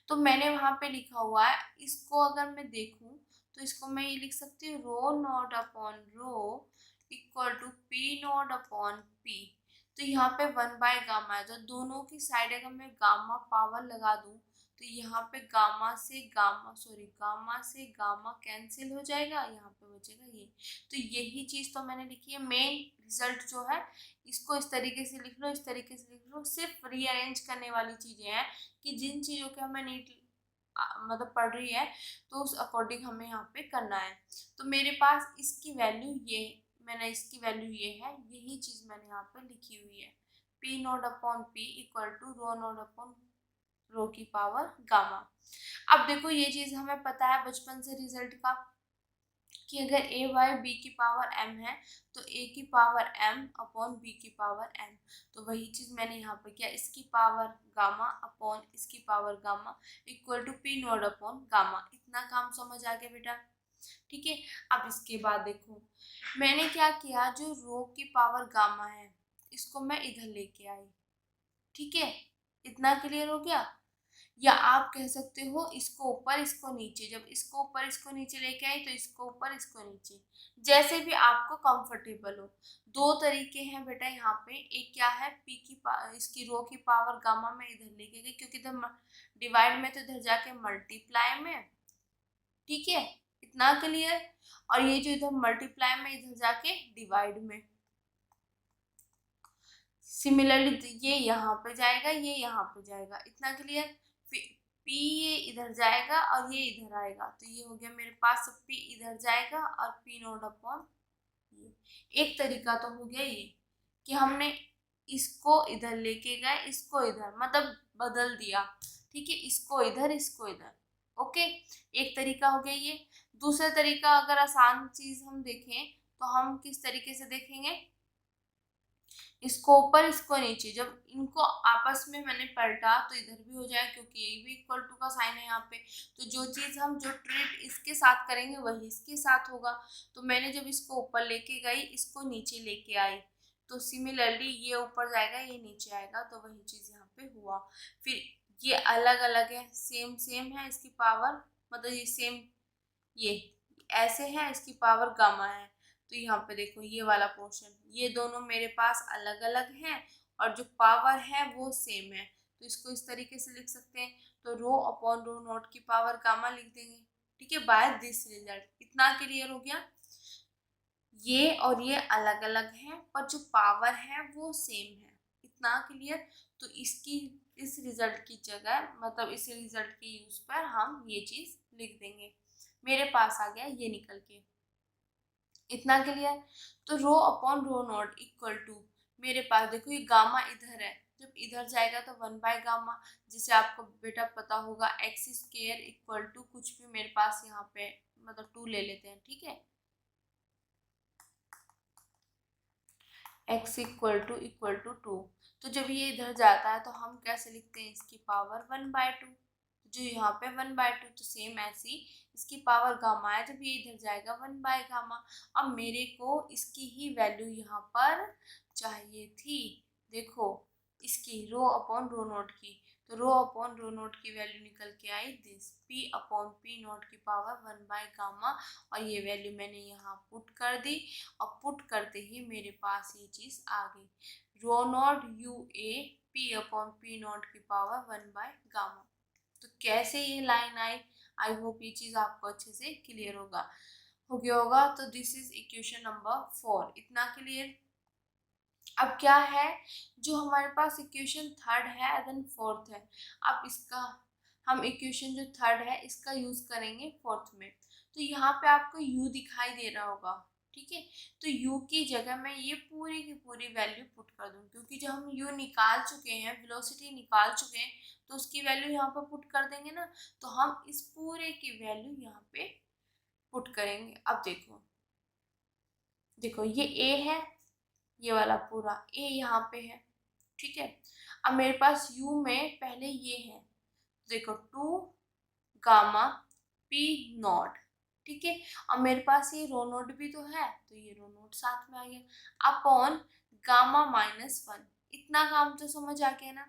[SPEAKER 1] तो मैंने वहां पे लिखा हुआ है, इसको अगर मैं देखूं तो इसको मैं ये लिख सकती हूँ, rho not upon rho equal to P not upon p. तो यहाँ पे 1/गामा है, तो दोनों की साइड अगर मैं गामा पावर लगा दूं तो यहाँ पे गामा से गामा कैंसिल हो जाएगा, यहाँ पे बचेगा ये। तो यही चीज तो मैंने लिखी है। मेन रिजल्ट जो है इसको इस तरीके से लिख लो, इस तरीके से लिख लो। सिर्फ रीअरेंज करने वाली चीजें हैं कि जिन चीजों के हमें नीट मतलब पढ़ रही है तो उस अकॉर्डिंग हमें यहाँ पे करना है। तो मेरे पास इसकी वैल्यू ये, मैंने इसकी वैल्यू ये है, यही चीज मैंने यहाँ पे लिखी हुई है, P not upon P equal to rho not upon rho की पावर गामा। अब देखो ये चीज हमें पता है बचपन से रिजल्ट का कि अगर a बाय बी की पावर m है तो a की पावर m अपॉन b की पावर m। तो वही चीज मैंने यहाँ पे किया, इसकी पावर गामा अपॉन इसकी power gamma equal to P not upon gamma. इतना काम समझ आ गया बेटा, ठीक है। अब इसके बाद देखो मैंने क्या किया, जो रो की पावर गामा है इसको मैं इधर लेके आई, ठीक है। इतना क्लियर हो गया। या आप कह सकते हो इसको ऊपर इसको नीचे, जब इसको ऊपर इसको नीचे लेके आई तो इसको ऊपर इसको नीचे, जैसे भी आपको कंफर्टेबल हो। दो तरीके हैं बेटा यहाँ पे, एक क्या है इसकी रो की पावर गामा में इधर लेके गई, क्योंकि इधर डिवाइड में तो इधर जाके मल्टीप्लाई में, ठीक है, इतना क्लियर। और ये जो इधर मल्टीप्लाई में इधर जाके डिवाइड में, सिमिलरली ये यहाँ पे जाएगा, ये यहाँ पे जाएगा, इतना क्लियर। पी ये इधर जाएगा और ये इधर आएगा, तो ये हो गया मेरे पास पी इधर जाएगा और पी नोट अपॉन ये। एक तरीका तो हो गया ये कि हमने इसको इधर लेके गए, इसको इधर, मतलब बदल दिया, ठीक है, इसको इधर इसको इधर, ओके, एक तरीका हो गया ये। दूसरा तरीका अगर आसान चीज हम देखें तो हम किस तरीके से देखेंगे, इसको ऊपर इसको नीचे, जब इनको आपस में मैंने पलटा तो इधर भी हो जाए, क्योंकि ये भी इक्वल टू का साइन है यहाँ पे, तो जो चीज़ हम जो ट्रीट इसके साथ करेंगे वही इसके साथ होगा। तो मैंने जब इसको ऊपर लेके गई, इसको नीचे लेके आई, तो सिमिलरली ये ऊपर जाएगा ये नीचे आएगा, तो वही चीज़ यहाँ पे हुआ। फिर ये अलग अलग है, सेम सेम है इसकी पावर, मतलब ये सेम, ये ऐसे है, इसकी पावर गामा है। तो यहाँ पे देखो ये वाला पोर्शन, ये दोनों मेरे पास अलग अलग हैं और जो पावर है वो सेम है, तो इसको इस तरीके से लिख सकते हैं। तो रो अपॉन रो नॉट की पावर गामा लिख देंगे, ठीक है, बाय दिस रिजल्ट। इतना क्लियर हो गया। ये और ये अलग अलग हैं पर जो पावर है वो सेम है, इतना क्लियर। तो इसकी इस रिजल्ट की जगह, मतलब इस रिजल्ट के यूज पर हम ये चीज लिख देंगे। मेरे पास आ गया ये निकल के, इतना क्लियर। तो rho upon rho not equal to, मेरे पास देखो ये गामा इधर है, जब इधर जाएगा तो 1/गामा, जिसे आपको बेटा पता होगा एक्स स्क्वायर इक्वल टू कुछ भी मेरे पास यहाँ पे, मतलब 2 ले लेते हैं, ठीक है, x इक्वल टू 2। तो जब ये इधर जाता है तो हम कैसे लिखते हैं, इसकी पावर 1/2, जो यहाँ पे 1/2, तो सेम ऐसी इसकी पावर गामा है, जब ये इधर जाएगा 1/गामा। अब मेरे को इसकी ही वैल्यू यहाँ पर चाहिए थी, देखो इसकी रो अपॉन रो नोट की, तो रो अपॉन रो नोट की वैल्यू निकल के आई this, p upon P nought की पावर 1/गामा, और ये वैल्यू मैंने यहाँ पुट कर दी, और पुट करते ही मेरे पास ये चीज़ आ गई, rho nought u a p upon P not की पावर 1/गामा। तो कैसे ये लाइन आई, आई होप ये चीज़ आपको अच्छे से क्लियर हो गया होगा। तो दिस इज इक्वेशन नंबर 4, इतना क्लियर। अब क्या है, जो हमारे पास इक्वेशन थर्ड है देन फोर्थ है, अब इसका हम इक्वेशन जो थर्ड है इसका यूज करेंगे फोर्थ में। तो यहाँ पे आपको u दिखाई दे रहा होगा, ठीक है, तो u की जगह मैं ये पूरी की पूरी वैल्यू पुट कर दूँ, क्योंकि जब हम u निकाल चुके हैं, वेलोसिटी निकाल चुके हैं, तो उसकी वैल्यू यहाँ पर पुट कर देंगे ना, तो हम इस पूरे की वैल्यू यहाँ पे पुट करेंगे। अब देखो देखो ये a है, ये वाला पूरा a यहाँ पे है, ठीक है। अब मेरे पास u में पहले ये है, देखो 2 गामा p नॉट, ठीक है, अब मेरे पास ये रो नोट भी तो है, तो ये रो नोट साथ में आ गया अपॉन गामा -1, इतना काम तो समझ आ गया ना।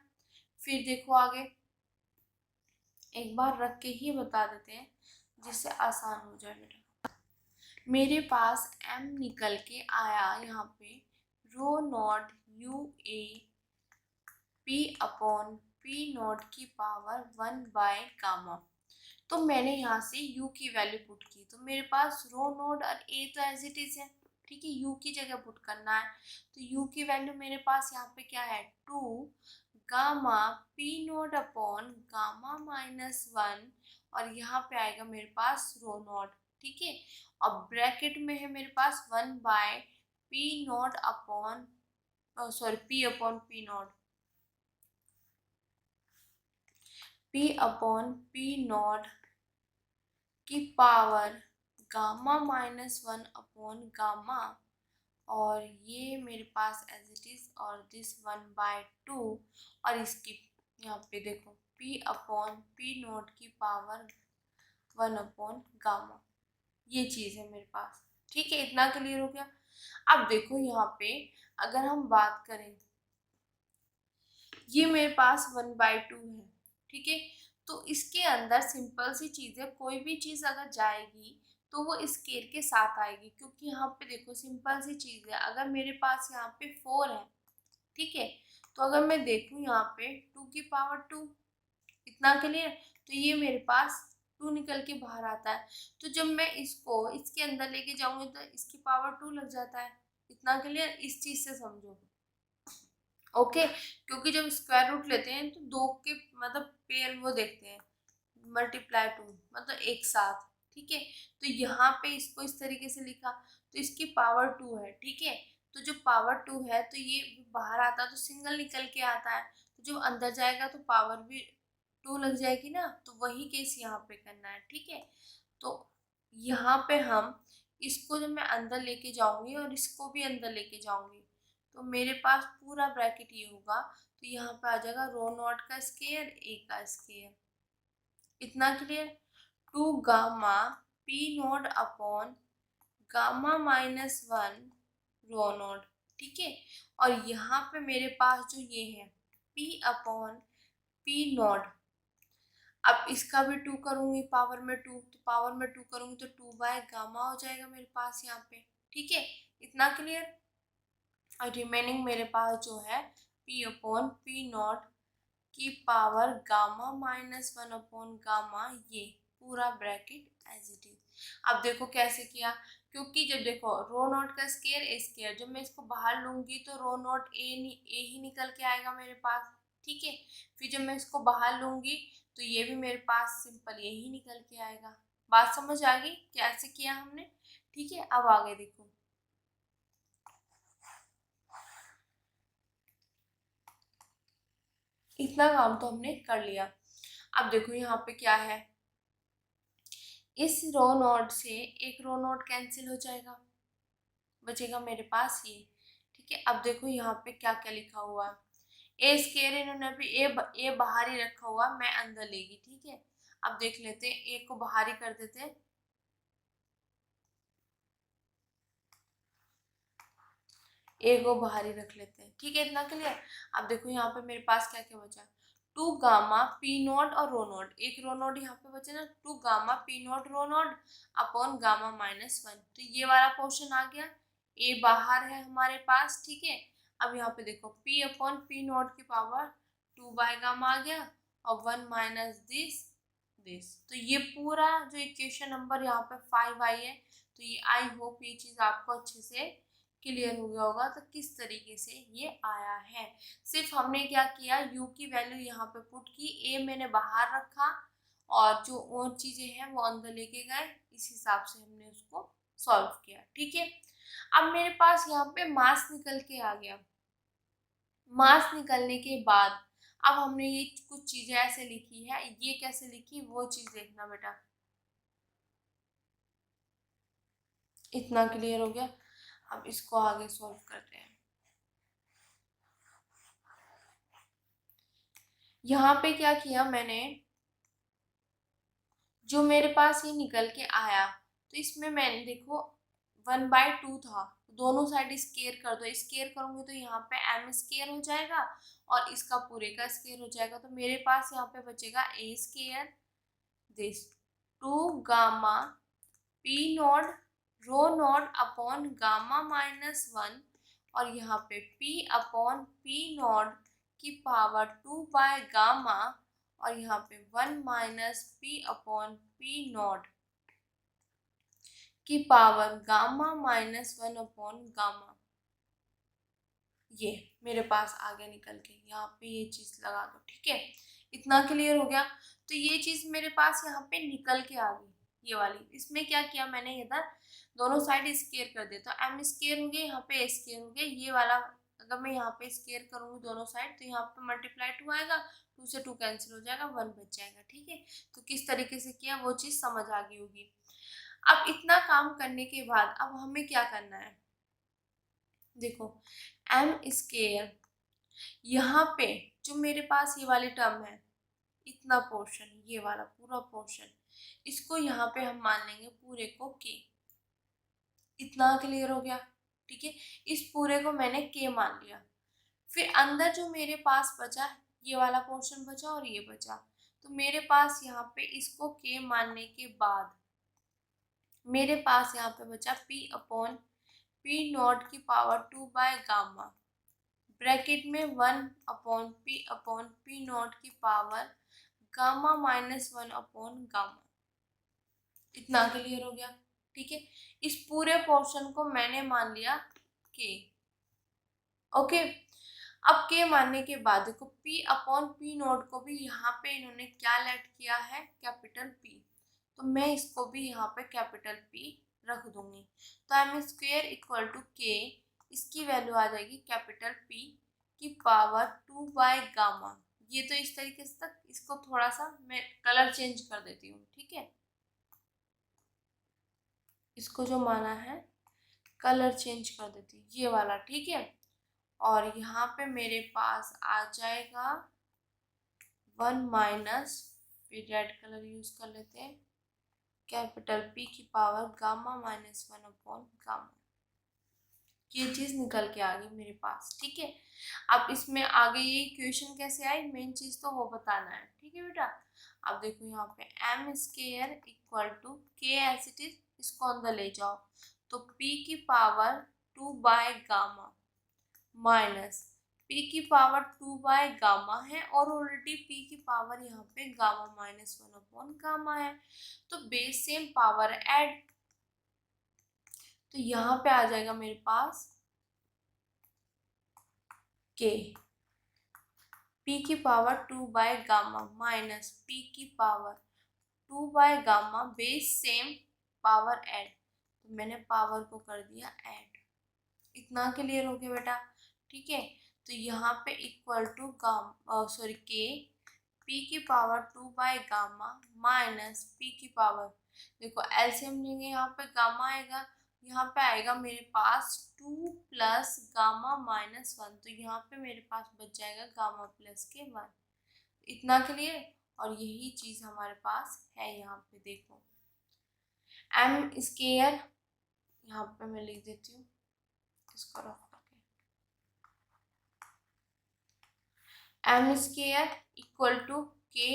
[SPEAKER 1] फिर देखो आगे, एक बार रख के ही बता देते हैं जिससे आसान हो जाए बेटा। मेरे पास m निकल के आया यहाँ पे rho nought u a p upon P not की पावर 1/गामा। तो मैंने यहाँ से u की वैल्यू पुट की, तो मेरे पास रो नोड और a तो एज इट इज है, ठीक है, u की जगह पुट करना है। तो u की वैल्यू मेरे पास यहाँ पे क्या है, 2 gamma p node upon gamma -1, और यहाँ पे आएगा मेरे पास रो नोड, ठीक है, और ब्रैकेट में है मेरे पास 1/p node upon p upon p node, p upon p note की पावर गामा -1 अपॉन गामा, और ये मेरे पास एज इट इज, और दिस 1/2, और इसकी यहाँ पे देखो p अपॉन p नोट की पावर 1 अपॉन गामा, ये चीज़ है मेरे पास, ठीक है, इतना क्लियर हो गया। अब देखो यहाँ पे अगर हम बात करें, ये मेरे पास 1/2 है, ठीक है, तो इसके अंदर सिंपल सी चीज़ है, कोई भी चीज़ अगर जाएगी तो वो स्केयर के साथ आएगी, क्योंकि यहाँ पे देखो सिंपल सी चीज़ है, अगर मेरे पास यहाँ पे 4 है, ठीक है, तो अगर मैं देखूँ यहाँ पे 2 की पावर 2, इतना क्लियर, तो ये मेरे पास 2 निकल के बाहर आता है। तो जब मैं इसको इसके अंदर लेके जाऊंगी तो इसकी पावर 2 लग जाता है, इतना क्लियर, इस चीज़ से समझो। ओके, क्योंकि जब स्क्वायर रूट लेते हैं तो दो के मतलब पेयर वो देखते हैं, मल्टीप्लाई टू मतलब एक साथ, ठीक है। तो यहाँ पे इसको इस तरीके से लिखा, तो इसकी पावर 2 है, ठीक है। तो जो पावर 2 है तो ये बाहर आता तो सिंगल निकल के आता है, तो जब अंदर जाएगा तो पावर भी 2 लग जाएगी ना, तो वही केस यहाँ पे करना है, ठीक है। तो यहाँ पे हम इसको जब मैं अंदर लेके जाऊंगी और इसको भी अंदर लेके जाऊंगी तो मेरे पास पूरा ब्रैकेट ये होगा, तो यहाँ पे आ जाएगा रो नॉट का स्केयर ए का स्केयर, इतना clear. 2 gamma P not upon gamma -1 rho not, ठीक है। और यहाँ पे मेरे पास जो ये है पी अपॉन पी नॉट, अब इसका भी 2 करूंगी पावर में 2, तो पावर में 2 करूंगी तो 2/गामा हो जाएगा मेरे पास यहाँ पे, ठीक है, इतना क्लियर। और रिमेनिंग मेरे पास जो है पी अपॉन पी नॉट की पावर गामा -1 अपॉन गामा, ये पूरा ब्रैकेट एज इट इज। अब देखो कैसे किया, क्योंकि जब देखो रो नॉट का स्केयर ए स्केयर, जब मैं इसको बाहर लूंगी तो रो नॉट ए ही निकल के आएगा मेरे पास, ठीक है। फिर जब मैं इसको बाहर लूंगी तो ये भी मेरे पास सिंपल यही निकल के आएगा। बात समझ आ गई कैसे किया हमने, ठीक है। अब आगे देखो, इतना काम तो हमने कर लिया। अब देखो यहाँ पे क्या है, इस रो नोट से एक रो नोट कैंसिल हो जाएगा, बचेगा मेरे पास ये, ठीक है। अब देखो यहाँ पे क्या क्या लिखा हुआ है, ए स्केयर इन्होंने अभी ए बाहर ही रखा हुआ, मैं अंदर लेगी, ठीक है। अब देख लेते हैं, ए को बाहर ही कर देते हैं, ए को बाहर ही रख लेते हैं, ठीक है, इतना क्लियर। अब देखो यहाँ पे मेरे पास क्या क्या बचा, 2 गामा पी नॉट और रो नॉट, एक रो नॉट यहाँ पे बचे ना, 2 gamma P not rho not upon gamma -1, तो ये वाला पोर्शन आ गया, ए बाहर है हमारे पास, ठीक है। अब यहाँ पे देखो पी अपॉन पी नॉट की पावर 2/गामा आ गया और 1 माइनस दिस, तो ये पूरा जो इक्वेशन नंबर यहाँ पे 5 आई है, तो ये आई होप ये चीज़ आपको अच्छे से क्लियर हो गया होगा, तो किस तरीके से ये आया है। सिर्फ हमने क्या किया, u की वैल्यू यहाँ पे पुट की, a मैंने बाहर रखा और जो और चीजें हैं वो अंदर लेके गए, इस हिसाब से हमने उसको सॉल्व किया, ठीक है। अब मेरे पास यहाँ पे मास निकल के आ गया, मास निकलने के बाद अब हमने ये कुछ चीजें ऐसे लिखी है, ये कैसे लिखी वो चीज देखना बेटा, इतना क्लियर हो गया। अब इसको आगे सॉल्व करते हैं। यहाँ पे क्या किया मैंने, जो मेरे पास ये निकल के आया, तो इसमें मैंने देखो 1/2 था, दोनों साइड स्केयर कर दो, स्केयर करूंगी तो यहाँ पे m स्केयर हो जाएगा और इसका पूरे का स्केयर हो जाएगा, तो मेरे पास यहाँ पे बचेगा a square this 2 gamma P not rho not upon gamma -1 और यहाँ पे p अपॉन पी नॉट की पावर 2/गामा और यहाँ पे 1 minus P upon P not की पावर गामा -1 अपॉन गामा, ये मेरे पास आगे निकल के यहाँ पे ये चीज लगा दो, ठीक है, इतना क्लियर हो गया। तो ये चीज मेरे पास यहाँ पे निकल के आ गई, ये वाली। इसमें क्या किया मैंने, इधर दोनों साइड स्केयर कर दिया, तो m स्केयर हो गया, यहाँ पे स्केयर हो गया, ये वाला अगर मैं यहाँ पे स्केयर करूँगी दोनों साइड तो यहाँ पे मल्टीप्लाई 2 आएगा, 2 से 2 कैंसिल हो जाएगा, 1 बच जाएगा, ठीक है। तो किस तरीके से किया वो चीज़ समझ आ गई होगी। अब इतना काम करने के बाद अब हमें क्या करना है, देखो m स्केयर, यहाँ पे जो मेरे पास ये वाली टर्म है, इतना पोर्शन, ये वाला पूरा पोर्शन, इसको यहाँ पे हम मान लेंगे पूरे को k, इतना क्लियर हो गया, ठीक है। इस पूरे को मैंने k मान लिया। फिर अंदर जो मेरे पास बचा, ये वाला पोर्शन बचा और ये बचा, तो मेरे पास यहाँ पे इसको k मानने के बाद मेरे पास यहाँ पे बचा p अपॉन p नॉट की पावर 2 बाय गामा, ब्रैकेट में 1 अपॉन p नॉट की power gamma minus 1 upon gamma. इतना क्लियर हो गया? ठीक है, इस पूरे पोर्शन को मैंने मान लिया k। ओके, अब k मानने के बाद देखो p अपॉन p नोट को भी यहाँ पे इन्होंने क्या लेट किया है, कैपिटल P, तो मैं इसको भी यहाँ पे कैपिटल P रख दूंगी। तो M square equal to k, इसकी वैल्यू आ जाएगी कैपिटल P की पावर 2 बाय गामा। ये तो इस तरीके से तक, इसको थोड़ा सा मैं कलर चेंज कर देती हूँ। ठीक है, इसको जो माना है कलर चेंज कर देती हूँ, ये वाला। ठीक है, और यहाँ पे मेरे पास आ जाएगा 1 माइनस, फिर रेड कलर यूज कर लेते हैं, कैपिटल P की power gamma minus 1 upon gamma. ये चीज निकल के आ गई मेरे पास। ठीक है, अब इसमें आगे ये इक्वेशन कैसे आई, मेन चीज तो वो बताना है। ठीक है बेटा, अब देखो यहाँ पे एम स्क्वायर इक्वल टू के एज इट इज, इसको अंदर ले जाओ तो P की power 2 by gamma minus p की पावर 2 बाय गामा है, और ऑलरेडी p की पावर यहाँ पे गामा माइनस 1 अपॉन गामा है, तो बेस सेम पावर ऐड, तो यहाँ पे आ जाएगा मेरे पास k, p की power 2 by gamma minus p की power 2 by gamma, base same power add, तो मैंने पावर को कर दिया ऐड। इतना क्लियर हो गया बेटा? ठीक है, तो यहाँ पे इक्वल टू गामा के p की power 2 by gamma minus p की पावर, देखो एलसीएम लेंगे यहाँ पे गामा आएगा, यहाँ पे आएगा मेरे पास 2 प्लस गामा माइनस 1, तो यहाँ पे मेरे पास बच जाएगा गामा प्लस के 1। इतना क्लियर? और यही चीज हमारे पास है यहाँ पे, देखो एम स्क्वायर, यहाँ पे मैं लिख देती हूँ इसको रफ करके, एम स्क्वायर इक्वल टू के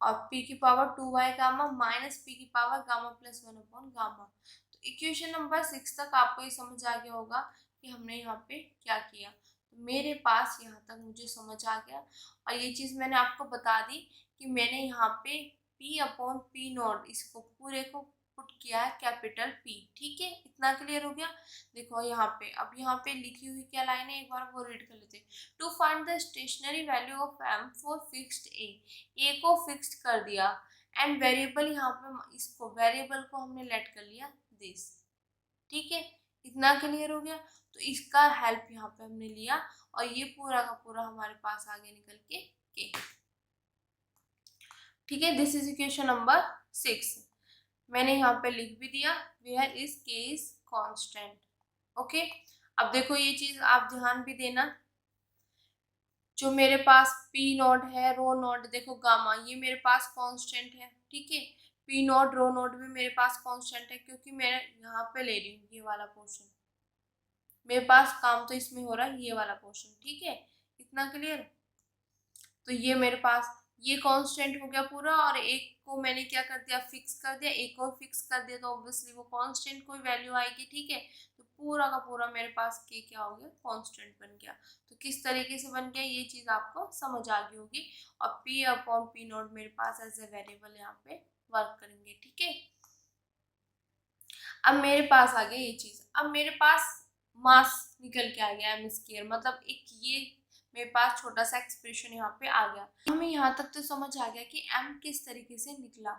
[SPEAKER 1] और p की power 2 by gamma minus p की power gamma plus 1 upon gamma. तो इक्वेशन नंबर 6 तक आपको ये समझ आ गया होगा कि हमने यहाँ पे क्या किया। तो मेरे पास यहाँ तक मुझे समझ आ गया, और ये चीज़ मैंने आपको बता दी कि मैंने यहाँ पे p अपॉन p नॉट, इसको पूरे को पुट किया है कैपिटल P। ठीक है, इतना क्लियर हो गया? देखो यहाँ पे, अब यहाँ पे लिखी हुई क्या लाइन है, एक बार वो रीड कर लेते हैं। To find the stationary value of m for fixed a को फिक्स्ड कर दिया, एंड वेरिएबल, यहाँ पे इसको वेरिएबल को हमने लेट कर लिया दिस। ठीक है, इतना क्लियर हो गया? तो इसका हेल्प यहाँ पे हमने लिया, और ये पूरा का पूरा हमारे पास आगे निकल के ठीक है, दिस इज इक्वेशन नंबर 6। मैंने यहाँ पे लिख भी दिया, वेयर इज के इज कांस्टेंट। ओके, अब देखो ये चीज आप ध्यान भी देना, जो मेरे पास पी नॉट है, रो नॉट, देखो गामा, ये मेरे पास कांस्टेंट है। ठीक है, पी नॉट रो नॉट भी मेरे पास कांस्टेंट है, क्योंकि मैं यहाँ पे ले रही हूँ ये वाला पोर्शन, मेरे पास काम तो इसमें हो रहा है ये वाला पोर्शन। ठीक है, इतना क्लियर? तो ये मेरे पास ये कांस्टेंट हो गया पूरा, और एक को मैंने क्या कर दिया, फिक्स कर दिया, एक और फिक्स कर दिया, तो ऑब्वियसली वो कांस्टेंट कोई वैल्यू आएगी। ठीक है, तो पूरा का पूरा मेरे पास के क्या हो गया, कांस्टेंट बन गया। तो किस तरीके से बन गया ये चीज आपको समझ आ गई होगी, और पी अपॉन पी नोट मेरे पास एज ए वेरिएबल यहाँ पे वर्क करेंगे। ठीक है, अब मेरे पास आ गया ये चीज, अब मेरे पास मास निकल के आ गया एम स्क्वायर, मतलब एक ये मेरे पास छोटा सा एक्सप्रेशन यहाँ पे आ गया। हमें यहाँ तक तो समझ आ गया कि m किस तरीके से निकला,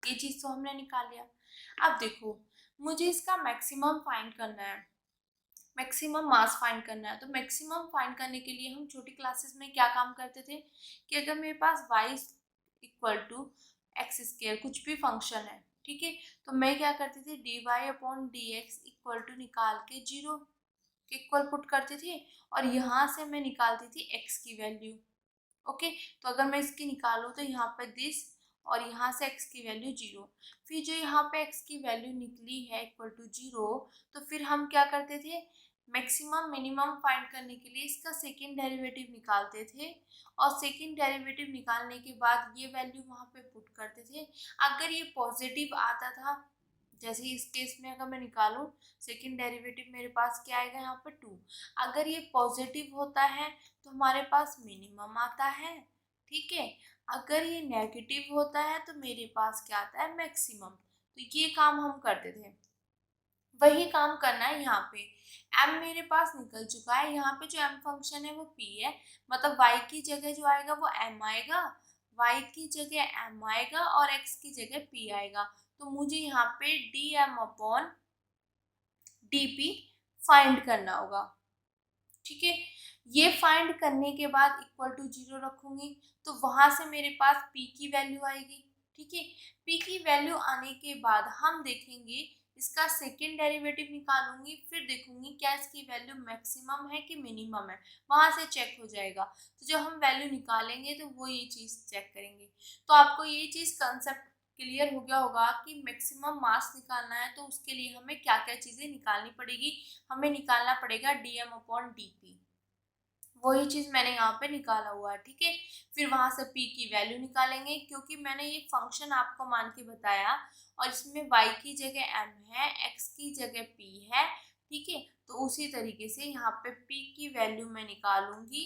[SPEAKER 1] ये चीज तो हमने निकाल लिया। अब देखो मुझे इसका मैक्सिमम फाइंड करना है, मैक्सिमम मास फाइंड करना है। तो मैक्सिमम फाइंड करने के लिए हम छोटी क्लासेस में क्या काम करते थे कि अगर मेरे पास y equal to X square कुछ भी फंक्शन है, ठीक है, तो मैं क्या करती थी, D Y upon D X equal to निकाल के 0 इक्वल पुट करती थी, और यहाँ से मैं निकालती थी x की वैल्यू। ओके, तो अगर मैं इसकी निकालूँ तो यहाँ पे दिस, और यहाँ से x की वैल्यू 0, फिर जो यहाँ पे x की वैल्यू निकली है इक्वल टू 0, तो फिर हम क्या करते थे, मैक्सिमम मिनिमम फाइंड करने के लिए इसका सेकेंड डेरिवेटिव निकालते थे और सेकेंड डेरिवेटिव निकालने के बाद ये वैल्यू वहाँ पे पुट करते थे। अगर ये पॉजिटिव आता था, जैसे इस केस में अगर मैं निकालूं सेकेंड डेरिवेटिव, मेरे पास क्या आएगा यहाँ पे 2। अगर ये पॉजिटिव होता है तो हमारे पास मिनिमम आता है, ठीक है। अगर ये नेगेटिव होता है तो मेरे पास क्या आता है, मैक्सिमम। तो ये काम हम करते थे, वही काम करना है यहाँ पे। m मेरे पास निकल चुका है, यहाँ पे जो m फंक्शन है वो p है, मतलब y की जगह जो आएगा वो m आएगा, y की जगह m आएगा और x की जगह p आएगा। तो मुझे यहाँ पे dm अपॉन dp फाइंड करना होगा, ठीक है। ये फाइंड करने के बाद इक्वल टू 0 रखूंगी तो वहां से मेरे पास p की वैल्यू आएगी, ठीक है। p की वैल्यू आने के बाद हम देखेंगे, इसका सेकेंड डेरिवेटिव निकालूंगी, फिर देखूंगी क्या इसकी वैल्यू मैक्सिमम है कि मिनिमम है, वहां से चेक हो जाएगा। तो जब हम वैल्यू निकालेंगे तो वो ये चीज़ चेक करेंगे। तो आपको ये चीज़ कंसेप्ट क्लियर हो गया होगा कि मैक्सिमम मास निकालना है तो उसके लिए हमें क्या क्या चीज़ें निकालनी पड़ेगी। हमें निकालना पड़ेगा dm अपॉन dp, वही चीज़ मैंने यहाँ पे निकाला हुआ है, ठीक है। फिर वहां से p की वैल्यू निकालेंगे, क्योंकि मैंने ये फंक्शन आपको मान के बताया और इसमें y की जगह m है, x की जगह p है, ठीक है। तो उसी तरीके से यहाँ पे p की वैल्यू मैं निकालूंगी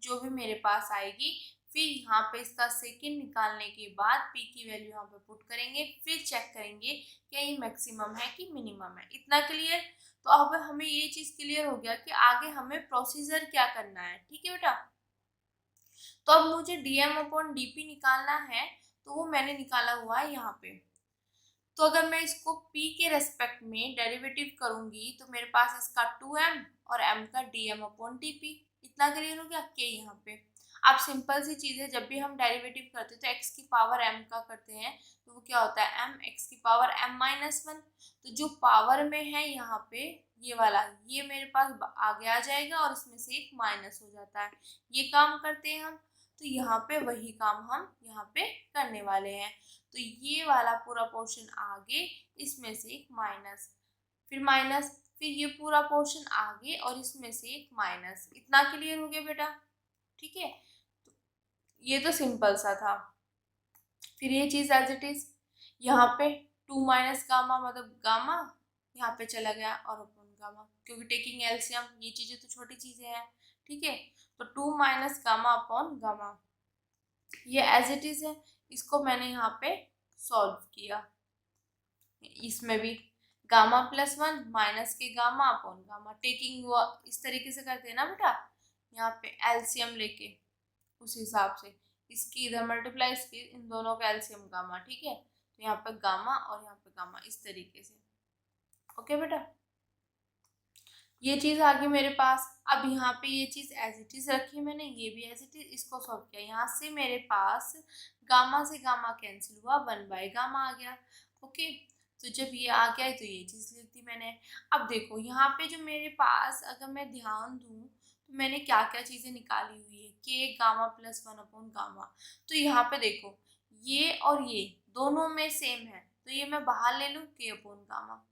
[SPEAKER 1] जो भी मेरे पास आएगी। फिर यहाँ पे इसका सेकेंड निकालने के बाद p की वैल्यू यहाँ पे पुट करेंगे, फिर चेक करेंगे क्या ये मैक्सिमम है कि मिनिमम है। इतना क्लियर? तो अब हमें ये चीज़ क्लियर हो गया कि आगे हमें प्रोसीजर क्या करना है, ठीक है बेटा। तो अब मुझे dm अपॉन dp निकालना है, तो वो मैंने निकाला हुआ है यहाँ पे। तो अगर मैं इसको p के रेस्पेक्ट में डेरिवेटिव करूंगी तो मेरे पास इसका 2m और m का dm अपॉन dp। इतना क्लियर हो गया k यहाँ पे। अब सिंपल सी चीज़ है, जब भी हम डेरिवेटिव करते हैं तो x की पावर m का करते हैं तो वो क्या होता है, m x की पावर m माइनस 1। तो जो पावर में है यहाँ पे ये वाला, ये मेरे पास आगे आ जाएगा और इसमें से एक माइनस हो जाता है। ये काम करते हैं हम, तो यहाँ पे वही काम हम यहाँ पे करने वाले हैं। तो ये वाला पूरा पोर्शन आगे, इसमें से एक माइनस, फिर माइनस, फिर ये पूरा पोर्शन आगे और इसमें से एक माइनस। इतना क्लियर हो गया बेटा, ठीक है। तो ये तो सिंपल सा था। फिर ये चीज़ एज इट इज यहाँ पे 2 माइनस गामा, मतलब गामा यहाँ पे चला गया और अपन गामा, क्योंकि टेकिंग एलसीएम ये चीज़ें तो छोटी चीज़ें हैं, ठीक है। तो 2 माइनस गामा अपॉन गामा, ये एज इट इज है। इसको मैंने यहाँ पे सॉल्व किया, इसमें भी गामा प्लस 1 माइनस के गामा अपॉन गामा, टेकिंग वो इस तरीके से करते हैं ना बेटा, यहाँ पे एलसीएम लेके उस हिसाब से इसकी इधर मल्टीप्लाई, इसकी इन दोनों का एलसीएम गामा, ठीक है। तो यहाँ पे गामा और यहाँ पे गामा, इस तरीके से। ओके बेटा, ये चीज़ आ गई मेरे पास। अब यहाँ पे ये चीज़ एज इट इज रखी मैंने, ये भी एज इट इज, इसको सॉल्व किया। यहाँ से मेरे पास गामा से गामा कैंसिल हुआ, 1 बाय गामा आ गया। ओके, तो जब ये आ गया तो ये चीज़ लिख दी मैंने। अब देखो यहाँ पे जो मेरे पास, अगर मैं ध्यान दूँ तो मैंने क्या क्या चीज़ें निकाली हुई है, के गामा प्लस 1 अपॉन गामा। तो यहाँ पे देखो ये और ये दोनों में सेम है, तो ये मैं बाहर ले लूँ के अपॉन गामा,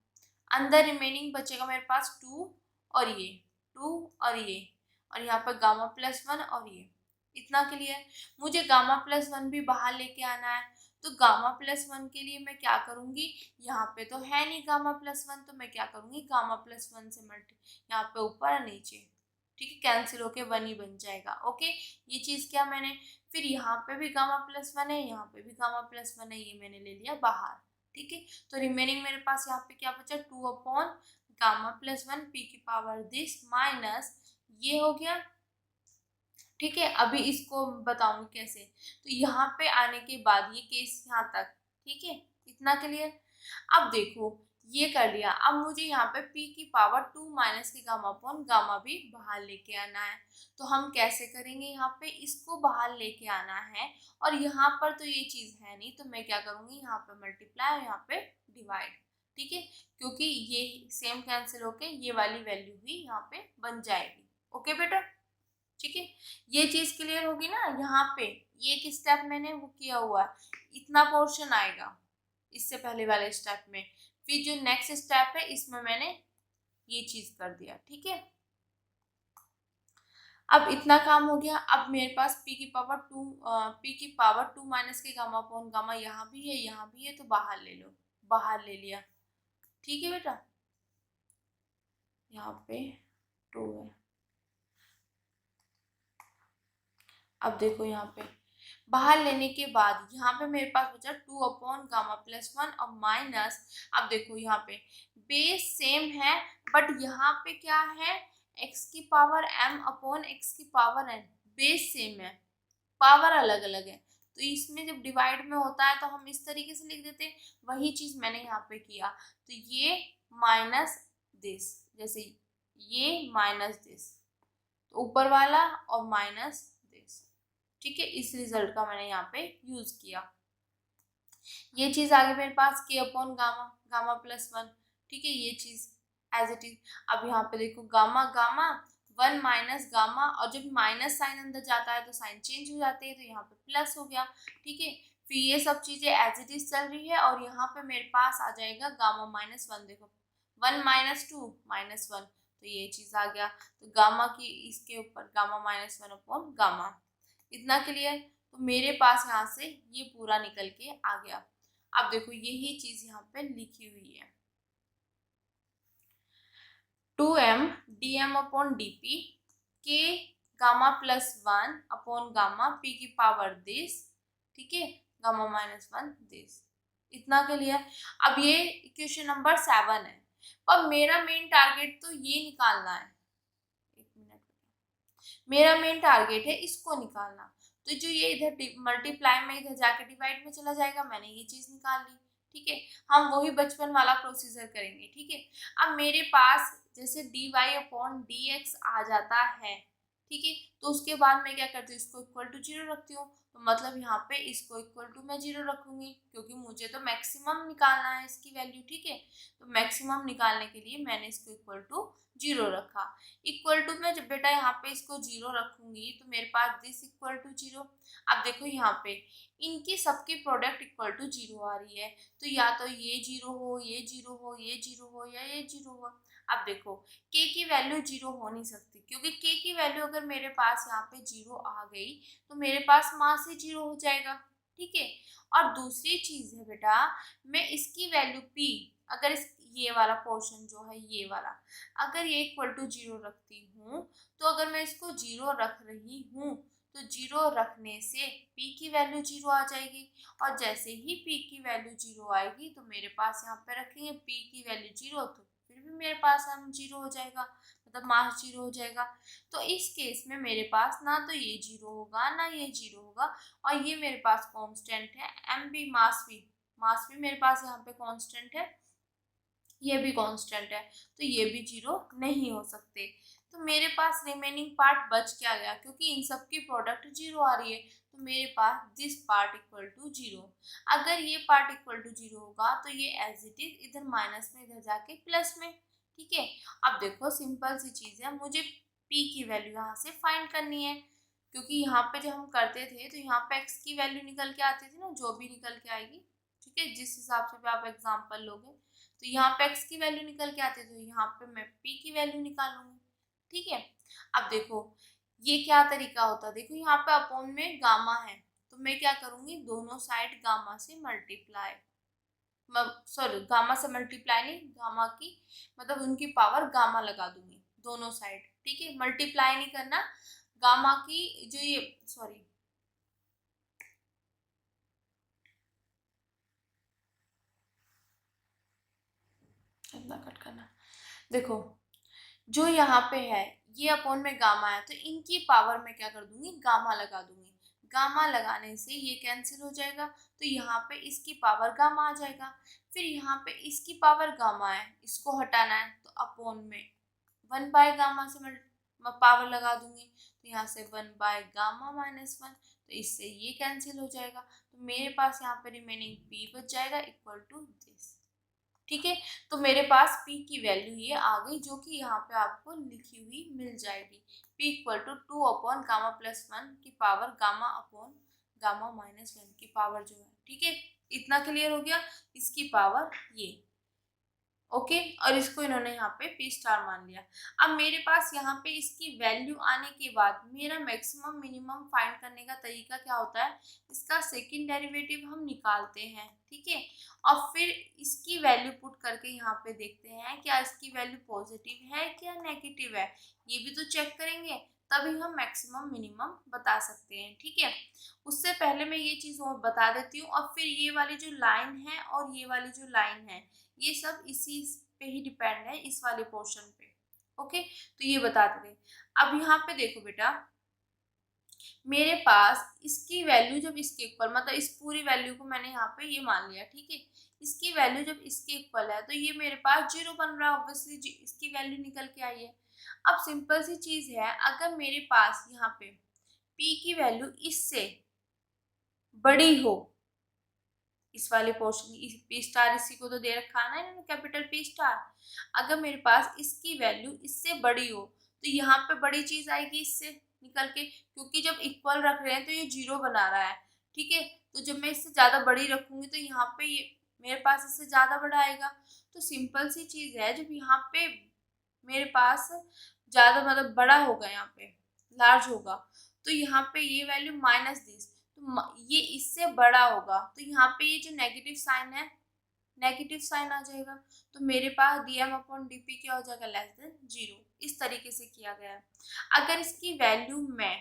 [SPEAKER 1] अंदर रिमेनिंग बचेगा मेरे पास 2 और ये 2 और ये, और यहाँ पर गामा प्लस 1 और ये। इतना क्लियर? मुझे गामा प्लस 1 भी बाहर लेके आना है, तो गामा प्लस 1 के लिए मैं क्या करूँगी, यहाँ पे तो है नहीं गामा प्लस 1, तो मैं क्या करूँगी, गामा प्लस 1 से मल्टी यहाँ पे ऊपर और नीचे, ठीक है, कैंसिल होके 1 ही बन जाएगा। ओके, ये चीज़ क्या मैंने, फिर यहाँ पे भी गामा प्लस 1 है, यहाँ पे भी गामा प्लस 1 है, ये मैंने ले लिया बाहर, ठीक है। तो रिमेनिंग मेरे पास यहाँ पे क्या बचा, 2 अपॉन गामा प्लस 1 पी की पावर दिस माइनस ये हो गया, ठीक है। अभी इसको बताऊंगी कैसे। तो यहाँ पे आने के बाद ये केस यहाँ तक, ठीक है, इतना क्लियर। अब देखो ये कर लिया, अब मुझे यहाँ पे p की पावर 2 माइनस के गामा अपॉन गामा भी बाहर लेके आना है। तो हम कैसे करेंगे, यहाँ पे इसको बाहर लेके आना है और यहाँ पर तो ये चीज़ है नहीं, तो मैं क्या करूँगी, यहाँ पे मल्टीप्लाई और यहाँ पे डिवाइड, ठीक है, क्योंकि ये सेम कैंसिल होके ये वाली वैल्यू भी यहाँ पे बन जाएगी। ओके बेटा, ठीक है, ये चीज़ क्लियर होगी ना। यहाँ पे ये एक स्टेप मैंने वो किया हुआ है, इतना पोर्शन आएगा इससे पहले वाले स्टेप में। फिर जो नेक्स्ट स्टेप है इसमें मैंने ये चीज कर दिया। ठीक है, अब इतना काम हो गया। अब मेरे पास पी की पावर टू माइनस के गामा अपॉन गामा यहाँ भी है, यहाँ भी है, तो बाहर ले लो, बाहर ले लिया। ठीक है बेटा, यहाँ पे टू है। अब देखो यहाँ पे बाहर लेने के बाद यहाँ पे मेरे पास बचा to upon gamma plus one और माइनस। अब देखो यहाँ पे बेस सेम है, बट यहाँ पे क्या है, एक्स की पावर m अपॉन एक्स की पावर n। बेस सेम है, पावर अलग अलग है, तो इसमें जब डिवाइड में होता है तो हम इस तरीके से लिख देते हैं। वही चीज मैंने यहाँ पे किया, तो ये माइनस दिस, जैसे ये माइनस दिस, तो ऊपर वाला और माइनस दिस। ठीक है, इस रिजल्ट का मैंने यहाँ पे यूज किया। ये चीज आ गई मेरे पास के upon gamma, gamma plus one. ठीक है, ये चीज एज इट इज। अब यहाँ पे देखो gamma gamma one minus gamma, और जब माइनस साइन अंदर जाता है तो साइन चेंज हो जाते हैं, तो यहाँ पे प्लस हो गया। ठीक है, फिर ये सब चीजें एज इट इज चल रही है, और यहाँ पे मेरे पास आ जाएगा गामा माइनस वन। देखो one minus two minus one, तो ये चीज आ गया। तो गामा की इसके ऊपर gamma minus one upon gamma, इतना क्लियर। तो मेरे पास यहाँ से ये पूरा निकल के आ गया। अब देखो यही चीज यहाँ पे लिखी हुई है, two m d M upon D p के gamma plus one upon gamma p की पावर दिस। ठीक है, गामा माइनस वन दिस, इतना क्लियर। अब ये इक्वेशन नंबर 7 है, और मेरा मेन टारगेट तो ये निकालना है। एक मिनट, मेरा मेन टारगेट है इसको निकालना। तो जो ये इधर मल्टीप्लाई में इधर जाके डिवाइड में चला जाएगा, मैंने ये चीज निकाल ली। ठीक है, हम वही बचपन वाला प्रोसीजर करेंगे। ठीक है, अब मेरे पास जैसे d Y upon D x आ जाता है, ठीक है, तो उसके बाद मैं क्या करती हूँ, इसको इक्वल टू जीरो रखती हूँ। तो मतलब यहाँ पे इसको इक्वल टू मैं जीरो रखूंगी, क्योंकि मुझे तो मैक्सिमम निकालना है इसकी वैल्यू। ठीक है, तो मैक्सिमम निकालने के लिए मैंने इसको इक्वल टू जीरो रखा। इक्वल टू में जब बेटा यहाँ पे इसको जीरो रखूंगी तो मेरे पास दिस इक्वल टू जीरो। अब देखो यहाँ पे इनकी सबकी प्रोडक्ट इक्वल टू जीरो आ रही है, तो या तो ये जीरो हो, ये जीरो हो, ये जीरो हो, या ये जीरो हो। अब देखो k की वैल्यू जीरो हो नहीं सकती, क्योंकि k की वैल्यू अगर मेरे पास यहाँ पे जीरो आ गई तो मेरे पास मास ही जीरो हो जाएगा। ठीक है, और दूसरी चीज है बेटा, मैं इसकी वैल्यू p, अगर इस ये वाला पोर्शन जो है ये वाला, अगर ये इक्वल टू जीरो रखती हूँ, तो अगर मैं इसको जीरो रख रही हूँ तो जीरो रखने से p की वैल्यू जीरो आ जाएगी, और जैसे ही p की वैल्यू जीरो आएगी तो मेरे पास यहाँ पे रखेंगे p की वैल्यू जीरो, तो फिर भी मेरे पास हम जीरो हो जाएगा, मतलब मास जीरो हो जाएगा। तो इस केस में मेरे पास ना तो ये जीरो होगा ना ये जीरो होगा, और ये मेरे पास कांस्टेंट है एम भी, मास भी मेरे पास यहाँ पे कांस्टेंट है, ये भी कांस्टेंट है, तो ये भी जीरो नहीं हो सकते। तो मेरे पास रिमेनिंग पार्ट बच क्या गया, क्योंकि इन सब की प्रोडक्ट जीरो आ रही है, तो मेरे पास this part equal to zero. अगर ये पार्ट इक्वल टू जीरो होगा तो ये एज इट इज इधर माइनस में, इधर जाके प्लस में। ठीक है, अब देखो सिंपल सी चीज है, मुझे p की वैल्यू यहाँ से फाइंड करनी है, क्योंकि यहाँ पे जब हम करते थे तो यहाँ पे x की वैल्यू निकल के आती थी ना, जो भी निकल के आएगी। ठीक है, जिस हिसाब से भी आप एग्जाम्पल लोगे, तो यहाँ पे x की वैल्यू निकल के आती है, तो यहाँ पे मैं p की वैल्यू निकालूंगी। ठीक है, अब देखो ये क्या तरीका होता है, देखो यहाँ पे अपॉन में गामा है, तो मैं क्या करूंगी, दोनों साइड गामा से मल्टीप्लाई, सॉरी गामा से मल्टीप्लाई नहीं, गामा की मतलब उनकी पावर गामा लगा दूंगी दोनों साइड। ठीक है, मल्टीप्लाई नहीं करना, गामा की जो ये, सॉरी इतना कट करना, देखो जो यहाँ पे है ये अपॉन में गामा है, तो इनकी पावर में क्या कर दूंगी, गामा लगा दूंगी। गामा लगाने से ये कैंसिल हो जाएगा, तो यहाँ पे इसकी पावर गामा आ जाएगा। फिर यहाँ पे इसकी पावर गामा है, इसको हटाना है, तो अपॉन में वन बाय गामा से पावर लगा दूंगी, तो यहाँ से one by gamma minus one, तो इससे ये कैंसिल हो जाएगा, तो मेरे पास यहाँ पे रिमेनिंग p बच जाएगा इक्वल टू दिस। ठीक है, तो मेरे पास p की वैल्यू ये आ गई, जो कि यहाँ पे आपको लिखी हुई मिल जाएगी, p equal to two upon gamma plus one की power gamma upon gamma minus one की पावर जो है। ठीक है, इतना क्लियर हो गया, इसकी पावर ये। ओके, और इसको इन्होंने यहाँ पे पी स्टार मान लिया। अब मेरे पास यहाँ पे इसकी वैल्यू आने के बाद मेरा मैक्सिमम मिनिमम फाइंड करने का तरीका क्या होता है, इसका सेकंड डेरिवेटिव हम निकालते हैं, ठीक है, और फिर इसकी वैल्यू पुट करके यहाँ पे देखते हैं क्या इसकी वैल्यू पॉजिटिव है क्या नेगेटिव है, ये भी तो चेक करेंगे, तभी हम मैक्सिमम मिनिमम बता सकते हैं, ठीक है। उससे पहले मैं ये चीज़ और बता देती हूँ, और फिर ये वाली जो लाइन है और ये वाली जो लाइन है ये सब इसी पे ही डिपेंड है, इस वाले पोर्शन पे। ओके, तो ये बता देते। अब यहाँ पे देखो बेटा, मेरे पास इसकी वैल्यू जब इसके इक्वल, मतलब इस पूरी वैल्यू को मैंने यहाँ पे ये मान लिया, ठीक है, इसकी वैल्यू जब इसके इक्वल है तो ये मेरे पास 0 बन रहा है, ऑब्वियसली इसकी वैल्यू निकल के आई है। अब सिंपल सी चीज है, अगर मेरे पास यहाँ पे p की वैल्यू इससे बड़ी हो, इस वाले पोर्शन पी स्टार इसी को तो दे रखा है ना इन्होंने, कैपिटल पी स्टार, अगर मेरे पास इसकी वैल्यू इससे बड़ी हो तो यहाँ पे बड़ी चीज आएगी इससे निकल के, क्योंकि जब इक्वल रख रहे हैं तो ये 0 बना रहा है, ठीक है, तो जब मैं इससे ज्यादा बड़ी रखूंगी तो यहाँ पे ये मेरे पास इससे ज्यादा बड़ा आएगा। तो सिंपल सी चीज है, जब यहाँ पे मेरे पास ज्यादा मतलब बड़ा होगा, यहाँ पे लार्ज होगा, तो यहाँ पे ये वैल्यू माइनस दिस, तो ये इससे बड़ा होगा, तो यहाँ पे ये जो नेगेटिव साइन है नेगेटिव साइन आ जाएगा, तो मेरे पास dm/dp क्या हो जाएगा, लेस देन 0। इस तरीके से किया गया है। अगर इसकी वैल्यू मैं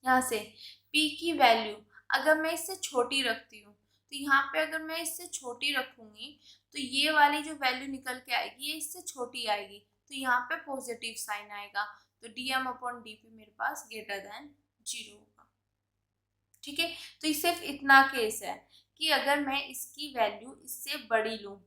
[SPEAKER 1] यहाँ से p की वैल्यू अगर मैं इससे छोटी रखती हूँ, तो यहाँ पे अगर मैं इससे छोटी रखूंगी तो ये वाली जो वैल्यू निकल के आएगी ये इससे छोटी आएगी, तो यहाँ पे पॉजिटिव साइन आएगा, तो dm/dp मेरे पास ग्रेटर देन 0 होगा, ठीक है। तो ये सिर्फ इतना केस है कि अगर मैं इसकी वैल्यू इससे बड़ी लूँ,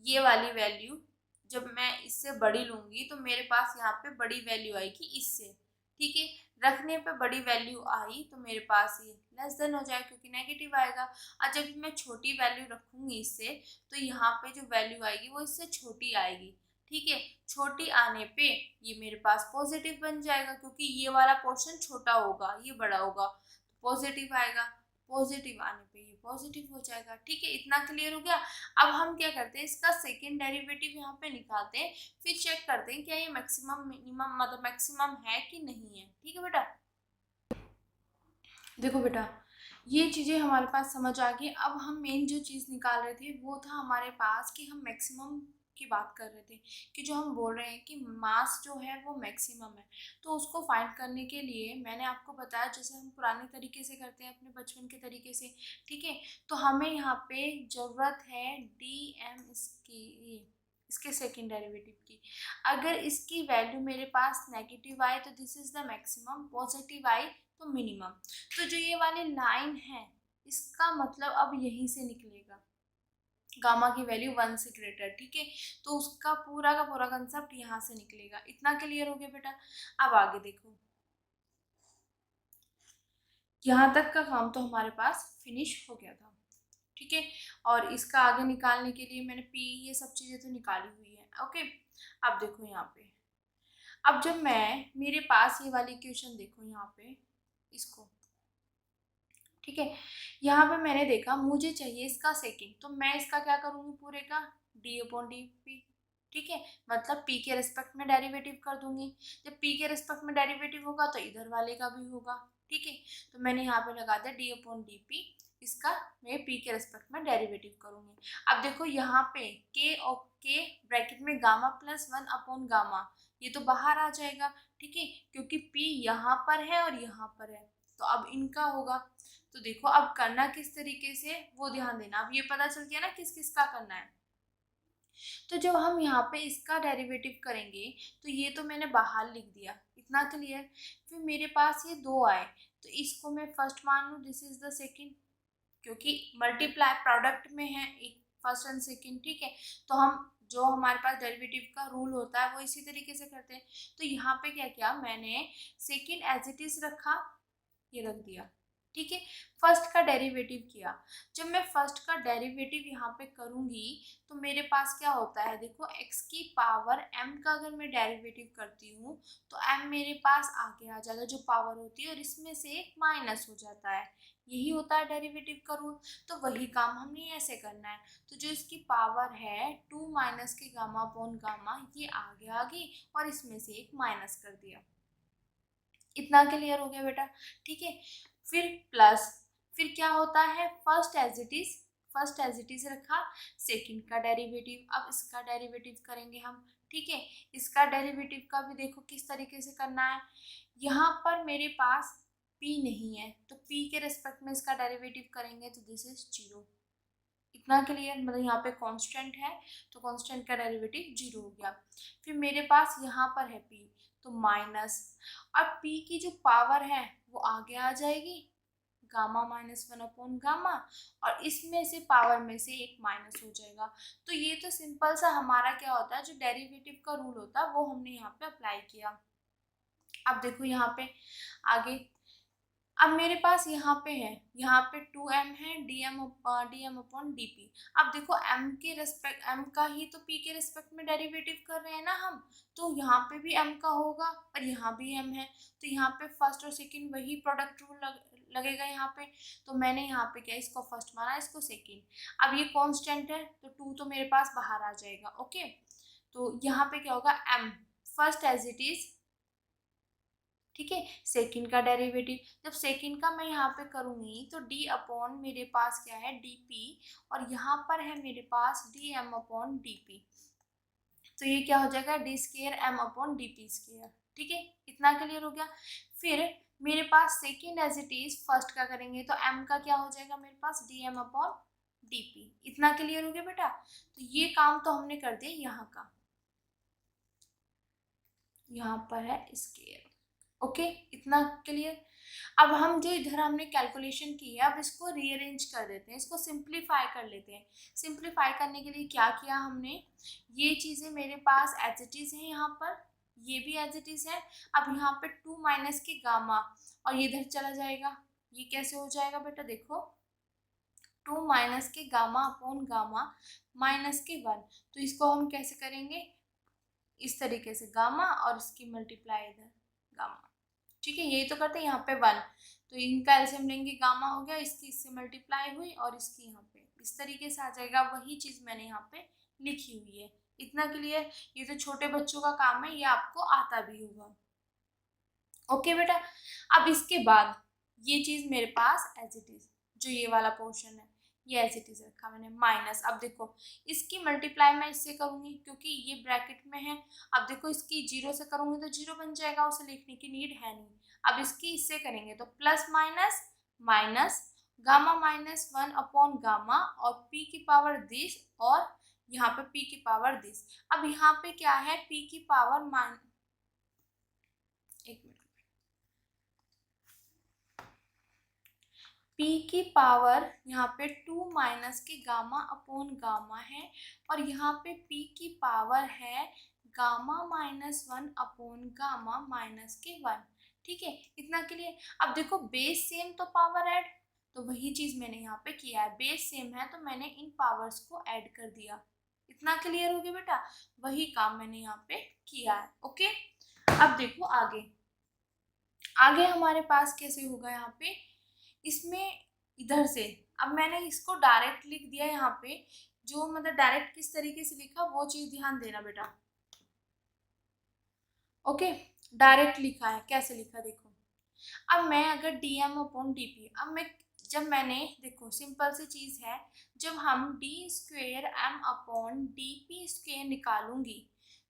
[SPEAKER 1] ये वाली वैल्यू जब मैं इससे बड़ी लूंगी तो मेरे पास यहाँ पे बड़ी वैल्यू आएगी इससे, ठीक है, रखने पे बड़ी वैल्यू आई तो मेरे पास ये लेस देन हो जाए क्योंकि नेगेटिव आएगा। और जब मैं छोटी वैल्यू रखूंगी इससे तो यहाँ पे जो वैल्यू आएगी वो इससे छोटी आएगी, ठीक है, छोटी आने पे ये मेरे पास पॉजिटिव बन जाएगा क्योंकि ये वाला पोर्शन छोटा होगा ये बड़ा होगा, तो पॉजिटिव आएगा, पॉजिटिव आने पे ये पॉजिटिव हो जाएगा, ठीक है। इतना क्लियर हो गया। अब हम क्या करते हैं, इसका सेकंड डेरिवेटिव यहाँ पे निकालते हैं, फिर चेक करते हैं क्या ये मैक्सिमम मिनिमम मतलब मैक्सिमम है कि नहीं है, ठीक है बेटा। देखो बेटा, ये चीज़ें हमारे पास समझ आ गई। अब हम मेन जो चीज़ निकाल रहे थे वो था हमारे पास कि हम मैक्सिमम की बात कर रहे थे, कि जो हम बोल रहे हैं कि मास जो है वो मैक्सिमम है, तो उसको फाइंड करने के लिए मैंने आपको बताया जैसे हम पुराने तरीके से करते हैं अपने बचपन के तरीके से, ठीक है। तो हमें यहाँ पे ज़रूरत है dm इसके सेकेंड डेरिवेटिव की। अगर इसकी वैल्यू मेरे पास नेगेटिव आए तो this is the maximum, positive आए तो मिनिमम। तो जो ये वाली लाइन है इसका मतलब अब यहीं से निकलेगा, गामा की वैल्यू 1 से ग्रेटर, ठीक है, तो उसका पूरा का पूरा कंसेप्ट यहाँ से निकलेगा। इतना क्लियर हो गया बेटा। अब आगे देखो, यहाँ तक का काम तो हमारे पास फिनिश हो गया था, ठीक है, और इसका आगे निकालने के लिए मैंने पी ये सब चीज़ें तो निकाली हुई है, ओके। अब देखो यहाँ पे, अब जब मैं मेरे पास ये वाली इक्वेशन देखो यहाँ पे इसको, ठीक है, यहाँ पे मैंने देखा मुझे चाहिए इसका सेकंड, तो मैं इसका क्या करूँगी पूरे का d/dp, ठीक है, मतलब p के रिस्पेक्ट में डेरिवेटिव कर दूंगी। जब p के रिस्पेक्ट में डेरिवेटिव होगा तो इधर वाले का भी होगा, ठीक है, तो मैंने यहाँ पे लगा दिया d/dp, इसका मैं p के रिस्पेक्ट में डेरिवेटिव करूंगी। अब देखो यहाँ पे k और k ब्रैकेट में गामा प्लस 1/गामा, ये तो बाहर आ जाएगा, ठीक है, क्योंकि p यहाँ पर है और यहाँ पर है, तो अब इनका होगा। तो देखो अब करना किस तरीके से वो ध्यान देना, अब ये पता चल गया ना किस किस का करना है। तो जब हम यहाँ पे इसका डेरिवेटिव करेंगे तो ये तो मैंने बाहर लिख दिया, इतना क्लियर। फिर मेरे पास ये दो आए तो इसको मैं फर्स्ट मान लूँ, दिस इज द सेकंड, क्योंकि मल्टीप्लाई प्रोडक्ट में है एक फर्स्ट एंड सेकंड, ठीक है, तो हम जो हमारे पास डेरिवेटिव का रूल होता है वो इसी तरीके से करते हैं। तो यहाँ पे क्या किया मैंने, सेकंड एज इट इज रखा, ये रख दिया, ठीक है, फर्स्ट का डेरिवेटिव किया। जब मैं फर्स्ट का डेरिवेटिव यहाँ पे करूँगी तो मेरे पास क्या होता है, देखो x की पावर m का अगर मैं डेरिवेटिव करती हूँ तो m मेरे पास आगे आ जाएगा जो पावर होती है, और इसमें से एक माइनस हो जाता है, यही होता है डेरिवेटिव का रूल। तो वही काम हमने ऐसे करना है। तो जो इसकी पावर है 2 माइनस के गामा अपॉन गामा, ये आगे आ गई और इसमें से एक माइनस कर दिया। इतना क्लियर हो गया बेटा? ठीक है। फिर प्लस, फिर क्या होता है, फर्स्ट एज इट इज रखा, सेकंड का डेरिवेटिव, अब इसका डेरिवेटिव करेंगे हम। ठीक है, इसका डेरिवेटिव का भी देखो किस तरीके से करना है। यहाँ पर मेरे पास p नहीं है, तो p के रेस्पेक्ट में इसका डेरिवेटिव करेंगे तो दिस इज 0। इतना क्लियर? मतलब यहाँ पे कांस्टेंट है तो कांस्टेंट का डेरिवेटिव 0 हो गया। फिर मेरे पास यहाँ पर है p, तो माइनस, अब p की जो पावर है वो आगे आ जाएगी, गामा माइनस 1 अपॉन गामा, और इसमें से पावर में से एक माइनस हो जाएगा। तो ये तो सिंपल सा हमारा क्या होता है, जो डेरिवेटिव का रूल होता है वो हमने यहाँ पे अप्लाई किया। अब देखो यहाँ पे आगे, अब मेरे पास यहाँ पे है, यहाँ पे 2m है, dm अपॉन dp। अब देखो m के रेस्पेक्ट, m का ही तो p के रेस्पेक्ट में डेरिवेटिव कर रहे हैं ना हम, तो यहाँ पे भी m का होगा और यहाँ भी m है, तो यहाँ पे फर्स्ट और सेकंड वही प्रोडक्ट रूल लगेगा यहाँ पे। तो मैंने यहाँ पे क्या, इसको फर्स्ट माना, इसको सेकंड। अब ये कांस्टेंट है तो 2 तो मेरे पास बाहर आ जाएगा। ओके, तो यहाँ पे क्या होगा, m first as it is, ठीक है, सेकंड का डेरिवेटिव। जब सेकंड का मैं यहाँ पे करूँगी तो d अपॉन मेरे पास क्या है, dp, और यहाँ पर है मेरे पास dm अपॉन dp। तो ये क्या हो जाएगा, d square m upon dp square. ठीक है, इतना क्लियर हो गया। फिर मेरे पास second as it is, first का करेंगे तो m का क्या हो जाएगा मेरे पास, dm अपॉन dp। इतना क्लियर हो गया बेटा? तो ये काम तो हमने कर दिया यहाँ का, यहाँ पर है स्क्वायर। ओके, इतना क्लियर। अब हम जो इधर हमने कैलकुलेशन की है, अब इसको रीअरेंज कर देते हैं, इसको सिंप्लीफाई कर लेते हैं। सिंप्लीफाई करने के लिए क्या किया हमने, ये चीज़ें मेरे पास एज इट इज है, यहाँ पर ये भी एज इट इज है। अब यहाँ पे 2 माइनस के गामा, और ये इधर चला जाएगा, ये कैसे हो जाएगा बेटा, देखो 2 माइनस के गामा अपॉन गामा माइनस के 1। तो इसको हम कैसे करेंगे, इस तरीके से, गामा और इसकी मल्टीप्लाई इधर गामा। ठीक है, यही तो करते हैं। यहाँ पे 1, तो इनका एलसीएम लेंगे, गामा हो गया, इसकी इससे मल्टीप्लाई हुई और इसकी यहाँ पे इस तरीके से आ जाएगा। वही चीज़ मैंने यहाँ पे लिखी हुई है। इतना क्लियर? ये तो छोटे बच्चों का काम है, ये आपको आता भी होगा। ओके बेटा, अब इसके बाद ये चीज़ मेरे पास एज इट इज, जो ये वाला पोर्शन है ये एज इट इज रखा मैंने, माइनस। अब देखो इसकी मल्टीप्लाई मैं इससे करूंगी क्योंकि ये ब्रैकेट में है। अब देखो इसकी 0 से करूंगी तो 0 बन जाएगा, उसे लिखने की नीड है नहीं। अब इसकी इससे करेंगे तो plus minus minus, gamma minus 1 upon gamma, और p की पावर दिस, और यहाँ पे p की पावर दिस। अब यहाँ पे क्या है, p की पावर एक मिनट, p की पावर यहाँ पे 2 माइनस के गामा अपॉन गामा है, और यहाँ पे p की पावर है gamma minus 1 upon gamma minus के 1। ठीक है, इतना क्लियर? अब देखो बेस सेम तो पावर ऐड, तो वही चीज़ मैंने यहाँ पे किया है, बेस सेम है तो मैंने इन पावर्स को ऐड कर दिया। इतना क्लियर हो गया बेटा? वही काम मैंने यहाँ पे किया है। ओके, अब देखो आगे, आगे हमारे पास कैसे होगा, यहाँ पे इसमें इधर से, अब मैंने इसको डायरेक्ट लिख दिया यहाँ पे, जो मतलब डायरेक्ट किस तरीके से लिखा वो चीज ध्यान देना बेटा। ओके, डायरेक्ट लिखा है, कैसे लिखा देखो। अब मैं अगर dm अपॉन dp, अब मैं जब मैंने देखो सिंपल सी चीज है, जब हम d square m upon dp square निकालूंगी,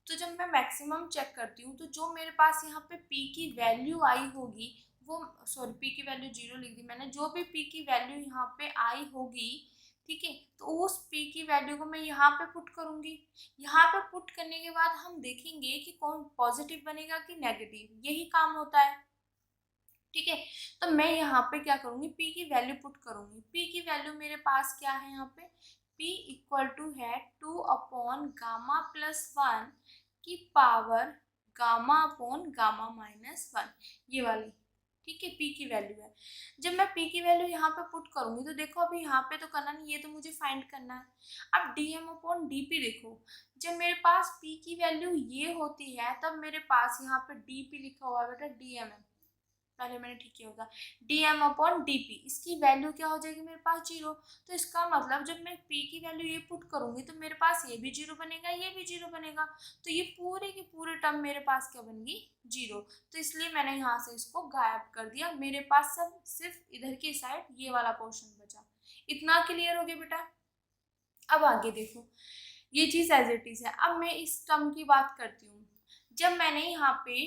[SPEAKER 1] तो जब मैं मैक्सिमम चेक करती हूँ तो जो मेरे पास यहाँ पे p की वैल्यू आई होगी, वो सॉरी p की वैल्यू 0 लिख दी मैंने, जो भी p की वैल्यू यहाँ पे आई होगी, ठीक है, तो उस p की वैल्यू को मैं यहाँ पे पुट करूंगी। यहाँ पे पुट करने के बाद हम देखेंगे कि कौन पॉजिटिव बनेगा कि नेगेटिव, यही काम होता है। ठीक है, तो मैं यहाँ पे क्या करूंगी, p की वैल्यू पुट करूंगी। p की वैल्यू मेरे पास क्या है, यहाँ पे p इक्वल टू है 2 अपॉन गामा प्लस 1 की power gamma upon gamma minus 1, ये वाली। ठीक है, p की वैल्यू है। जब मैं p की वैल्यू यहाँ पे पुट करूंगी तो देखो अभी यहाँ पे तो करना नहीं, ये तो मुझे फाइंड करना है। अब dm अपॉन dp देखो, जब मेरे पास p की वैल्यू ये होती है तब मेरे पास यहाँ पे dp लिखा हुआ है बेटा, dm है। पहले मैंने ठीक किया होता, D M upon D P, इसकी वैल्यू क्या हो जाएगी मेरे पास 0। तो इसका मतलब जब मैं p की वैल्यू ये पुट करूंगी तो मेरे पास ये भी 0 बनेगा, ये भी 0 बनेगा, तो ये पूरे की पूरे टर्म मेरे पास क्या बनेगी 0। तो इसलिए मैंने यहाँ से इसको गायब कर दिया, मेरे पास सब सिर्फ इधर की साइड ये वाला पोर्शन बचा। इतना क्लियर हो गया बेटा। अब आगे देखो, ये चीज एज इट इज है। अब मैं इस टर्म की बात करती हूँ। जब मैंने यहाँ पे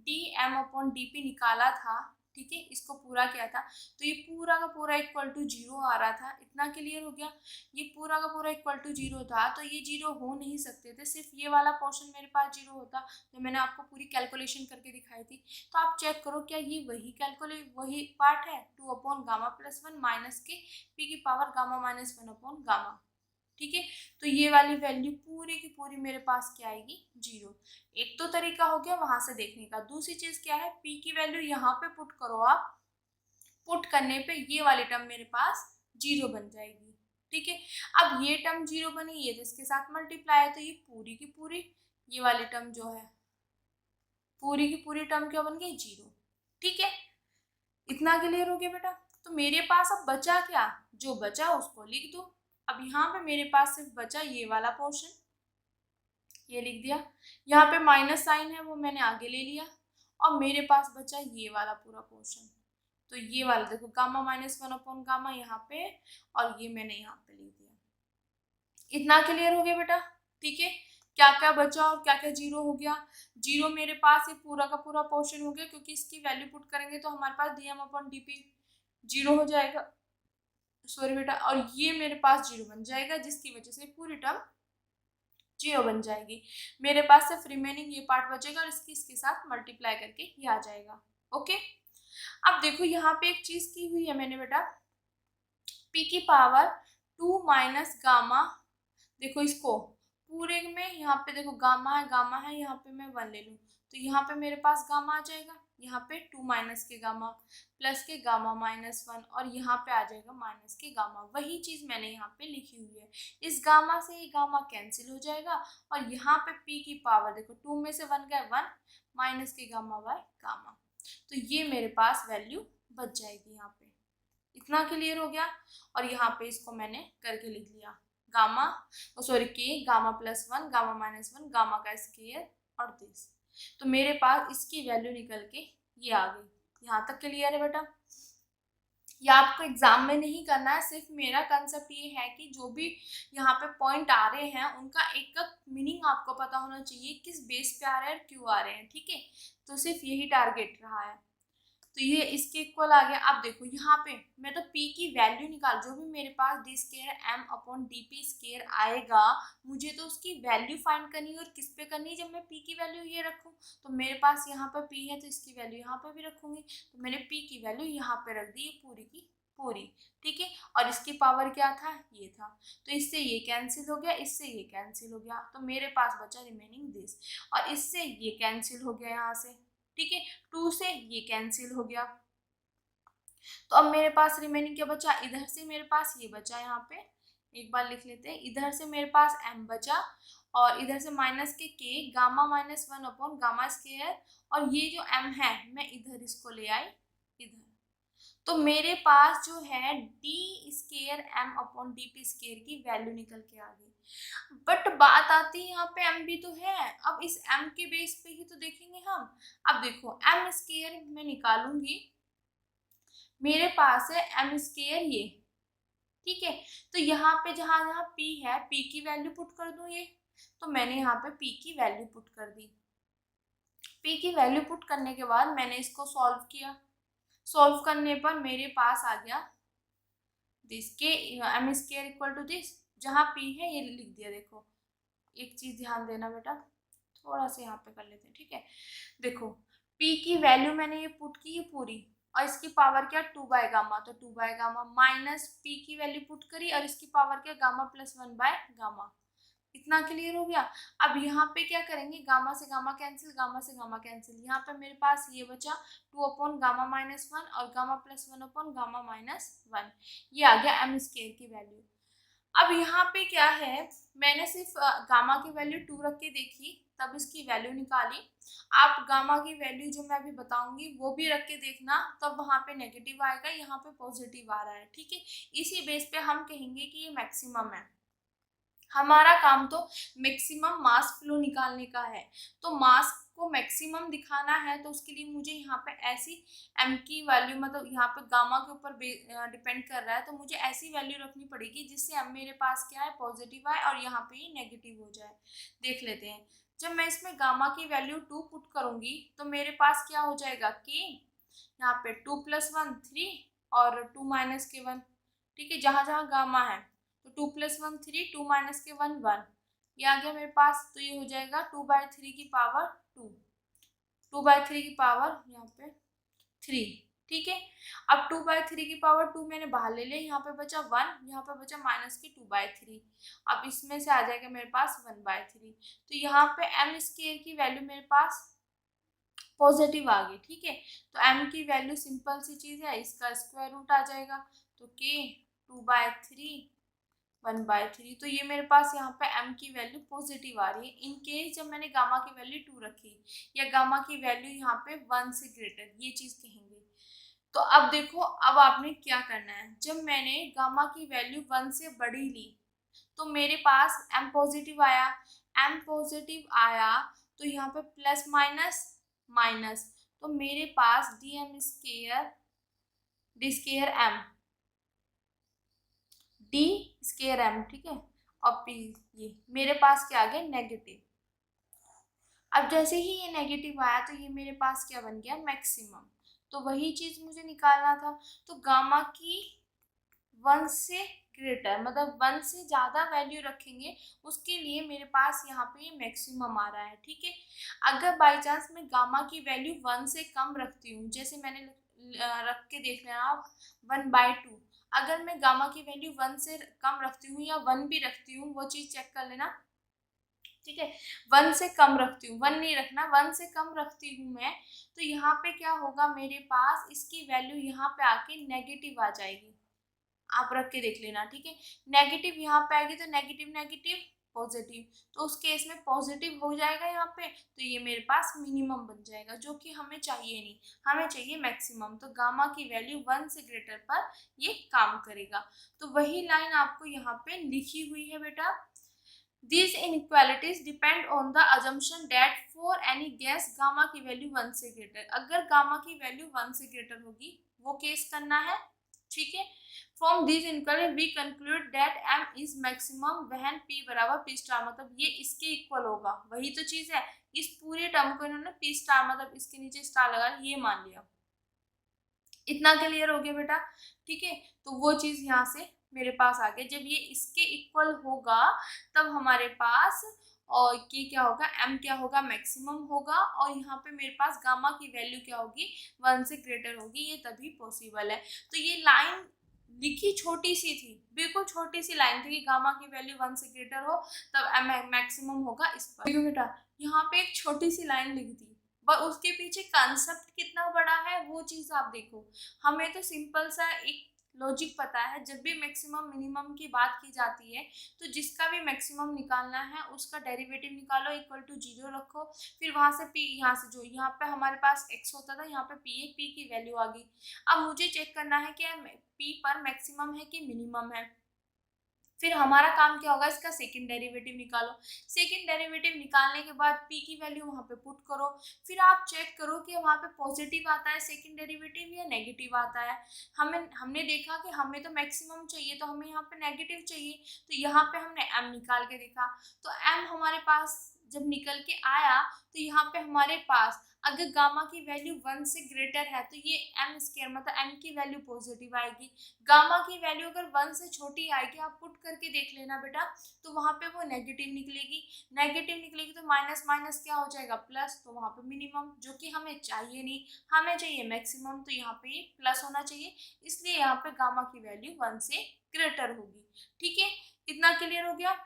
[SPEAKER 1] D M upon D P निकाला था, ठीक है, इसको पूरा किया था, तो ये पूरा का पूरा इक्वल टू 0 आ रहा था। इतना क्लियर हो गया। ये पूरा का पूरा इक्वल टू 0 था, तो ये 0 हो नहीं सकते थे, सिर्फ ये वाला पोर्शन मेरे पास 0 होता, जो मैंने आपको पूरी कैलकुलेशन करके दिखाई थी। तो आप चेक करो क्या ये वही पार्ट है, 2 अपॉन गामा प्लस 1 माइनस के पी की power gamma minus 1 upon gamma, ठीक है। तो ये वाली वैल्यू पूरी की पूरी मेरे पास क्या आएगी 0। एक तो तरीका हो गया वहां से देखने का। दूसरी चीज क्या है, p की वैल्यू यहाँ पे पुट करो आप, पुट करने पे ये वाली टर्म मेरे पास 0 बन जाएगी, ठीक है। अब ये टर्म 0 बनी, ये जिसके साथ मल्टीप्लाई है, तो ये पूरी की पूरी ये वाली टर्म जो है, पूरी की पूरी टर्म क्या बन गई 0, ठीक है। इतना क्लियर हो गया बेटा। तो मेरे पास अब बचा क्या, जो बचा उसको लिख दो। अब यहाँ पे मेरे पास सिर्फ बचा ये वाला पोर्शन, ये लिख दिया। यहाँ पे माइनस साइन है वो मैंने आगे ले लिया, और मेरे पास बचा ये वाला पूरा पोर्शन। तो ये वाला देखो गामा माइनस 1 अपॉन गामा यहाँ पे, और ये मैंने यहाँ पे लिख दिया। इतना क्लियर हो गया बेटा, ठीक है। क्या क्या बचा और क्या क्या 0 हो गया। 0 मेरे पास ये पूरा का पूरा पोर्शन हो गया, क्योंकि इसकी वैल्यू पुट करेंगे तो हमारे पास d M upon D p 0 हो जाएगा, सॉरी बेटा। और ये मेरे पास 0 बन जाएगा, जिसकी वजह से पूरी टर्म 0 बन जाएगी। मेरे पास सिर्फ रिमेनिंग ये पार्ट बचेगा, और इसके साथ मल्टीप्लाई करके ये आ जाएगा। ओके। अब देखो यहाँ पे एक चीज की हुई है मैंने बेटा, p की पावर 2 माइनस गामा, देखो इसको पूरे में यहाँ पे देखो गामा है, यहाँ पे मैं 1 ले लूँ तो यहाँ पे मेरे पास गामा आ जाएगा, यहाँ पे 2 माइनस के गामा प्लस के गामा माइनस 1, और यहाँ पे आ जाएगा माइनस के गामा। वही चीज मैंने यहाँ पे लिखी हुई है। इस गामा से ये गामा कैंसिल हो जाएगा, और यहाँ पे p की पावर देखो 2 में से 1 गया 1 माइनस के गामा बाय गामा, तो ये मेरे पास वैल्यू बच जाएगी यहाँ पे। इतना क्लियर हो गया। और यहाँ पे इसको मैंने करके लिख लिया, गामा सॉरी के gamma plus 1 gamma minus 1 gamma का स्क्वायर और दिस। तो मेरे पास इसकी वैल्यू निकल के ये आ गई। यहाँ तक क्लियर है बेटा। ये आपको एग्जाम में नहीं करना है, सिर्फ मेरा कंसेप्ट ये है कि जो भी यहाँ पे पॉइंट आ रहे हैं उनका एक मीनिंग आपको पता होना चाहिए, किस बेस पे आ रहे हैं, क्यों आ रहे हैं, ठीक है। तो सिर्फ यही टारगेट रहा है। तो ये इसके इक्वल आ गया। अब देखो यहाँ पे मैं तो p की वैल्यू निकाल, जो भी मेरे पास d square M upon D P square आएगा, मुझे तो उसकी वैल्यू फाइंड करनी है। और किस पे करनी है, जब मैं p की वैल्यू ये रखूँ तो मेरे पास यहाँ पे p है, तो इसकी वैल्यू यहाँ पे भी रखूंगी। तो मैंने p की वैल्यू यहाँ पे रख दी पूरी की पूरी, ठीक है। और इसकी पावर क्या था, ये था, तो इससे ये कैंसिल हो गया, इससे ये कैंसिल हो गया, तो मेरे पास बचा रिमेनिंग दिस, और इससे ये कैंसिल हो गया यहाँ से, ठीक है। 2 से ये कैंसिल हो गया। तो अब मेरे पास रिमेनिंग क्या बचा, इधर से मेरे पास ये बचा, यहाँ पे एक बार लिख लेते हैं। इधर से मेरे पास m बचा, और इधर से माइनस के gamma minus 1 upon gamma square, और ये जो m है मैं इधर इसको ले आई इधर। तो मेरे पास जो है D square M upon D P square की वैल्यू निकल के आ गई। बट बात आती है यहाँ पे m भी तो है, अब इस m के बेस पे ही तो देखेंगे हम। अब देखो m स्केयर मैं निकालूंगी, मेरे पास है m स्केयर ये, ठीक है। तो यहाँ पे जहाँ जहाँ p है, p की वैल्यू पुट कर दूं ये, तो मैंने यहाँ पे p की वैल्यू पुट कर दी। p की वैल्यू पुट करने के बाद मैंने इसको सॉल्व किया। सॉल्व करने पर मेरे पास आ गया दिस के M square equal to this, जहाँ p है ये लिख दिया। देखो एक चीज ध्यान देना बेटा, थोड़ा सा यहाँ पे कर लेते हैं, ठीक है। देखो p की वैल्यू मैंने ये पुट की, ये पूरी, और इसकी पावर क्या 2 बाय गामा, तो 2 बाय गामा माइनस p की वैल्यू पुट करी, और इसकी पावर क्या गामा प्लस 1 बाय गामा। इतना क्लियर हो गया। अब यहाँ पे क्या करेंगे, गामा से गामा कैंसिल, गामा से गामा कैंसिल, यहाँ पे मेरे पास ये बचा 2 अपॉन गामा माइनस 1 और gamma plus 1 upon gamma minus 1, ये आ गया एम स्केयर की वैल्यू। अब यहाँ पे क्या है, मैंने सिर्फ गामा की वैल्यू 2 रख के देखी, तब इसकी वैल्यू निकाली। आप गामा की वैल्यू जो मैं अभी बताऊंगी वो भी रख के देखना, तब वहाँ पे नेगेटिव आएगा, यहाँ पे पॉजिटिव आ रहा है, ठीक है। इसी बेस पे हम कहेंगे कि ये मैक्सिमम है। हमारा काम तो मैक्सिमम मास फ्लो निकालने का है, तो मास को मैक्सिमम दिखाना है, तो उसके लिए मुझे यहाँ पे ऐसी m की वैल्यू, मतलब यहाँ पे गामा के ऊपर डिपेंड कर रहा है, तो मुझे ऐसी वैल्यू रखनी पड़ेगी जिससे m मेरे पास क्या है, पॉजिटिव आए और यहाँ पे ये नेगेटिव हो जाए। देख लेते हैं, जब मैं इसमें गामा की वैल्यू 2 पुट करूंगी तो मेरे पास क्या हो जाएगा, k यहाँ पे 2 + 1 3 और 2 - के 1, ठीक है। जहाँ जहाँ गामा है तो 2 + 1 3, 2 - के 1 1, ये आ गया मेरे पास। तो ये हो जाएगा 2/3 की पावर 2, 2/3 की पावर यहाँ पे 3, ठीक है। अब 2/3 की पावर 2 मैंने बाहर ले लिया, यहाँ पे बचा 1, यहाँ पे बचा -2/3। अब इसमें से आ जाएगा मेरे पास 1/3, तो यहाँ पे m² की वैल्यू मेरे पास पॉजिटिव आ गई, ठीक है। तो m की वैल्यू सिंपल सी चीज है, इसका स्क्वायर रूट आ जाएगा, तो k 2/3 1/3, तो ये मेरे पास यहाँ पे m की वैल्यू पॉजिटिव आ रही है। इन केस जब मैंने गामा की वैल्यू 2 रखी या गामा की वैल्यू यहाँ पे 1 से ग्रेटर, ये चीज कहेंगे। तो अब देखो, अब आपने क्या करना है, जब मैंने गामा की वैल्यू 1 से बड़ी ली तो मेरे पास m पॉजिटिव आया, m पॉजिटिव आया तो यहाँ पे प्लस माइनस माइनस, तो मेरे पास d square m, d square m, ठीक है। और p, ये मेरे पास क्या आ गया, नेगेटिव। अब जैसे ही ये नेगेटिव आया तो ये मेरे पास क्या बन गया, मैक्सिमम। तो वही चीज मुझे निकालना था, तो गामा की 1 से ग्रेटर, मतलब 1 से ज़्यादा वैल्यू रखेंगे, उसके लिए मेरे पास यहाँ पे ये मैक्सिमम आ रहा है, ठीक है। अगर बाई चांस मैं गामा की वैल्यू 1 से कम रखती हूँ, जैसे मैंने रख के देख लेना आप 1/2, अगर मैं गामा की वैल्यू 1 से कम रखती हूँ या 1 भी रखती हूँ, वो चीज़ चेक कर लेना, ठीक है। 1 से कम रखती हूँ, 1 नहीं रखना, 1 से कम रखती हूँ मैं, तो यहाँ पे क्या होगा, मेरे पास इसकी वैल्यू यहाँ पे आके नेगेटिव आ जाएगी। आप रख के देख लेना, ठीक है। नेगेटिव यहाँ पे आएगी तो नेगेटिव नेगेटिव पॉजिटिव, तो उस केस में पॉजिटिव हो जाएगा यहाँ पे, तो ये मेरे पास मिनिमम बन जाएगा, जो कि हमें चाहिए नहीं, हमें चाहिए मैक्सिमम। तो गामा की वैल्यू 1 से ग्रेटर पर ये काम करेगा। तो वही लाइन आपको यहाँ पे लिखी हुई है बेटा, These inequalities depend on the assumption that for any gas gamma की वैल्यू 1 से ग्रेटर, अगर गामा की वैल्यू 1 से ग्रेटर होगी वो केस करना है, ठीक है। From these inequalities we conclude that m is maximum when p बराबर p स्टार, मतलब ये इसके इक्वल होगा, वही तो चीज है। इस पूरे टर्म को इन्होंने p स्टार, मतलब इसके नीचे स्टार लगा ये मान लिया। इतना क्लियर हो गया बेटा, ठीक है। तो वो चीज यहाँ से मेरे पास आ गया, जब ये इसके इक्वल होगा तब हमारे पास, और ये क्या होगा, m क्या होगा, मैक्सिमम होगा, और यहाँ पे मेरे पास गामा की वैल्यू क्या होगी, 1 से ग्रेटर होगी, ये तभी पॉसिबल है। तो ये लाइन लिखी छोटी सी थी, बिल्कुल छोटी सी लाइन थी कि गामा की वैल्यू 1 से ग्रेटर हो तब m मैक्सिमम होगा इस पर। देखो बेटा, यहाँ पे एक छोटी सी लाइन लिखी थी, पर उसके पीछे कंसेप्ट कितना बड़ा है वो चीज आप देखो। हमें तो सिंपल सा एक लॉजिक पता है, जब भी मैक्सिमम मिनिमम की बात की जाती है तो जिसका भी मैक्सिमम निकालना है उसका डेरिवेटिव निकालो, इक्वल टू 0 रखो, फिर वहां से p, यहाँ से जो यहाँ पे हमारे पास x होता था यहाँ पे p है, p की वैल्यू आ गई। अब मुझे चेक करना है कि p पर मैक्सिमम है कि मिनिमम है, फिर हमारा काम क्या होगा, इसका सेकंड डेरिवेटिव निकालो। सेकंड डेरिवेटिव निकालने के बाद p की वैल्यू वहां पे पुट करो, फिर आप चेक करो कि वहां पे पॉजिटिव आता है सेकंड डेरिवेटिव या नेगेटिव आता है। हमने देखा कि हमें तो मैक्सिमम चाहिए, तो हमें यहाँ पे नेगेटिव चाहिए, तो यहाँ पे हमने m निकाल के देखा, तो m हमारे पास जब निकल के आया तो यहाँ पे हमारे पास अगर गामा की वैल्यू 1 से ग्रेटर है तो ये m स्क्वायर, मतलब m की वैल्यू पॉजिटिव आएगी। गामा की वैल्यू अगर 1 से छोटी आएगी, आप पुट करके देख लेना बेटा, तो वहां पे वो नेगेटिव निकलेगी, नेगेटिव निकलेगी तो माइनस माइनस क्या हो जाएगा, प्लस, तो वहां पे मिनिमम, जो कि हमें चाहिए नहीं, हमें चाहिए मैक्सिमम, तो यहाँ पे प्लस होना चाहिए, इसलिए यहाँ पे गामा की वैल्यू 1 से ग्रेटर होगी, ठीक है। इतना क्लियर हो गया।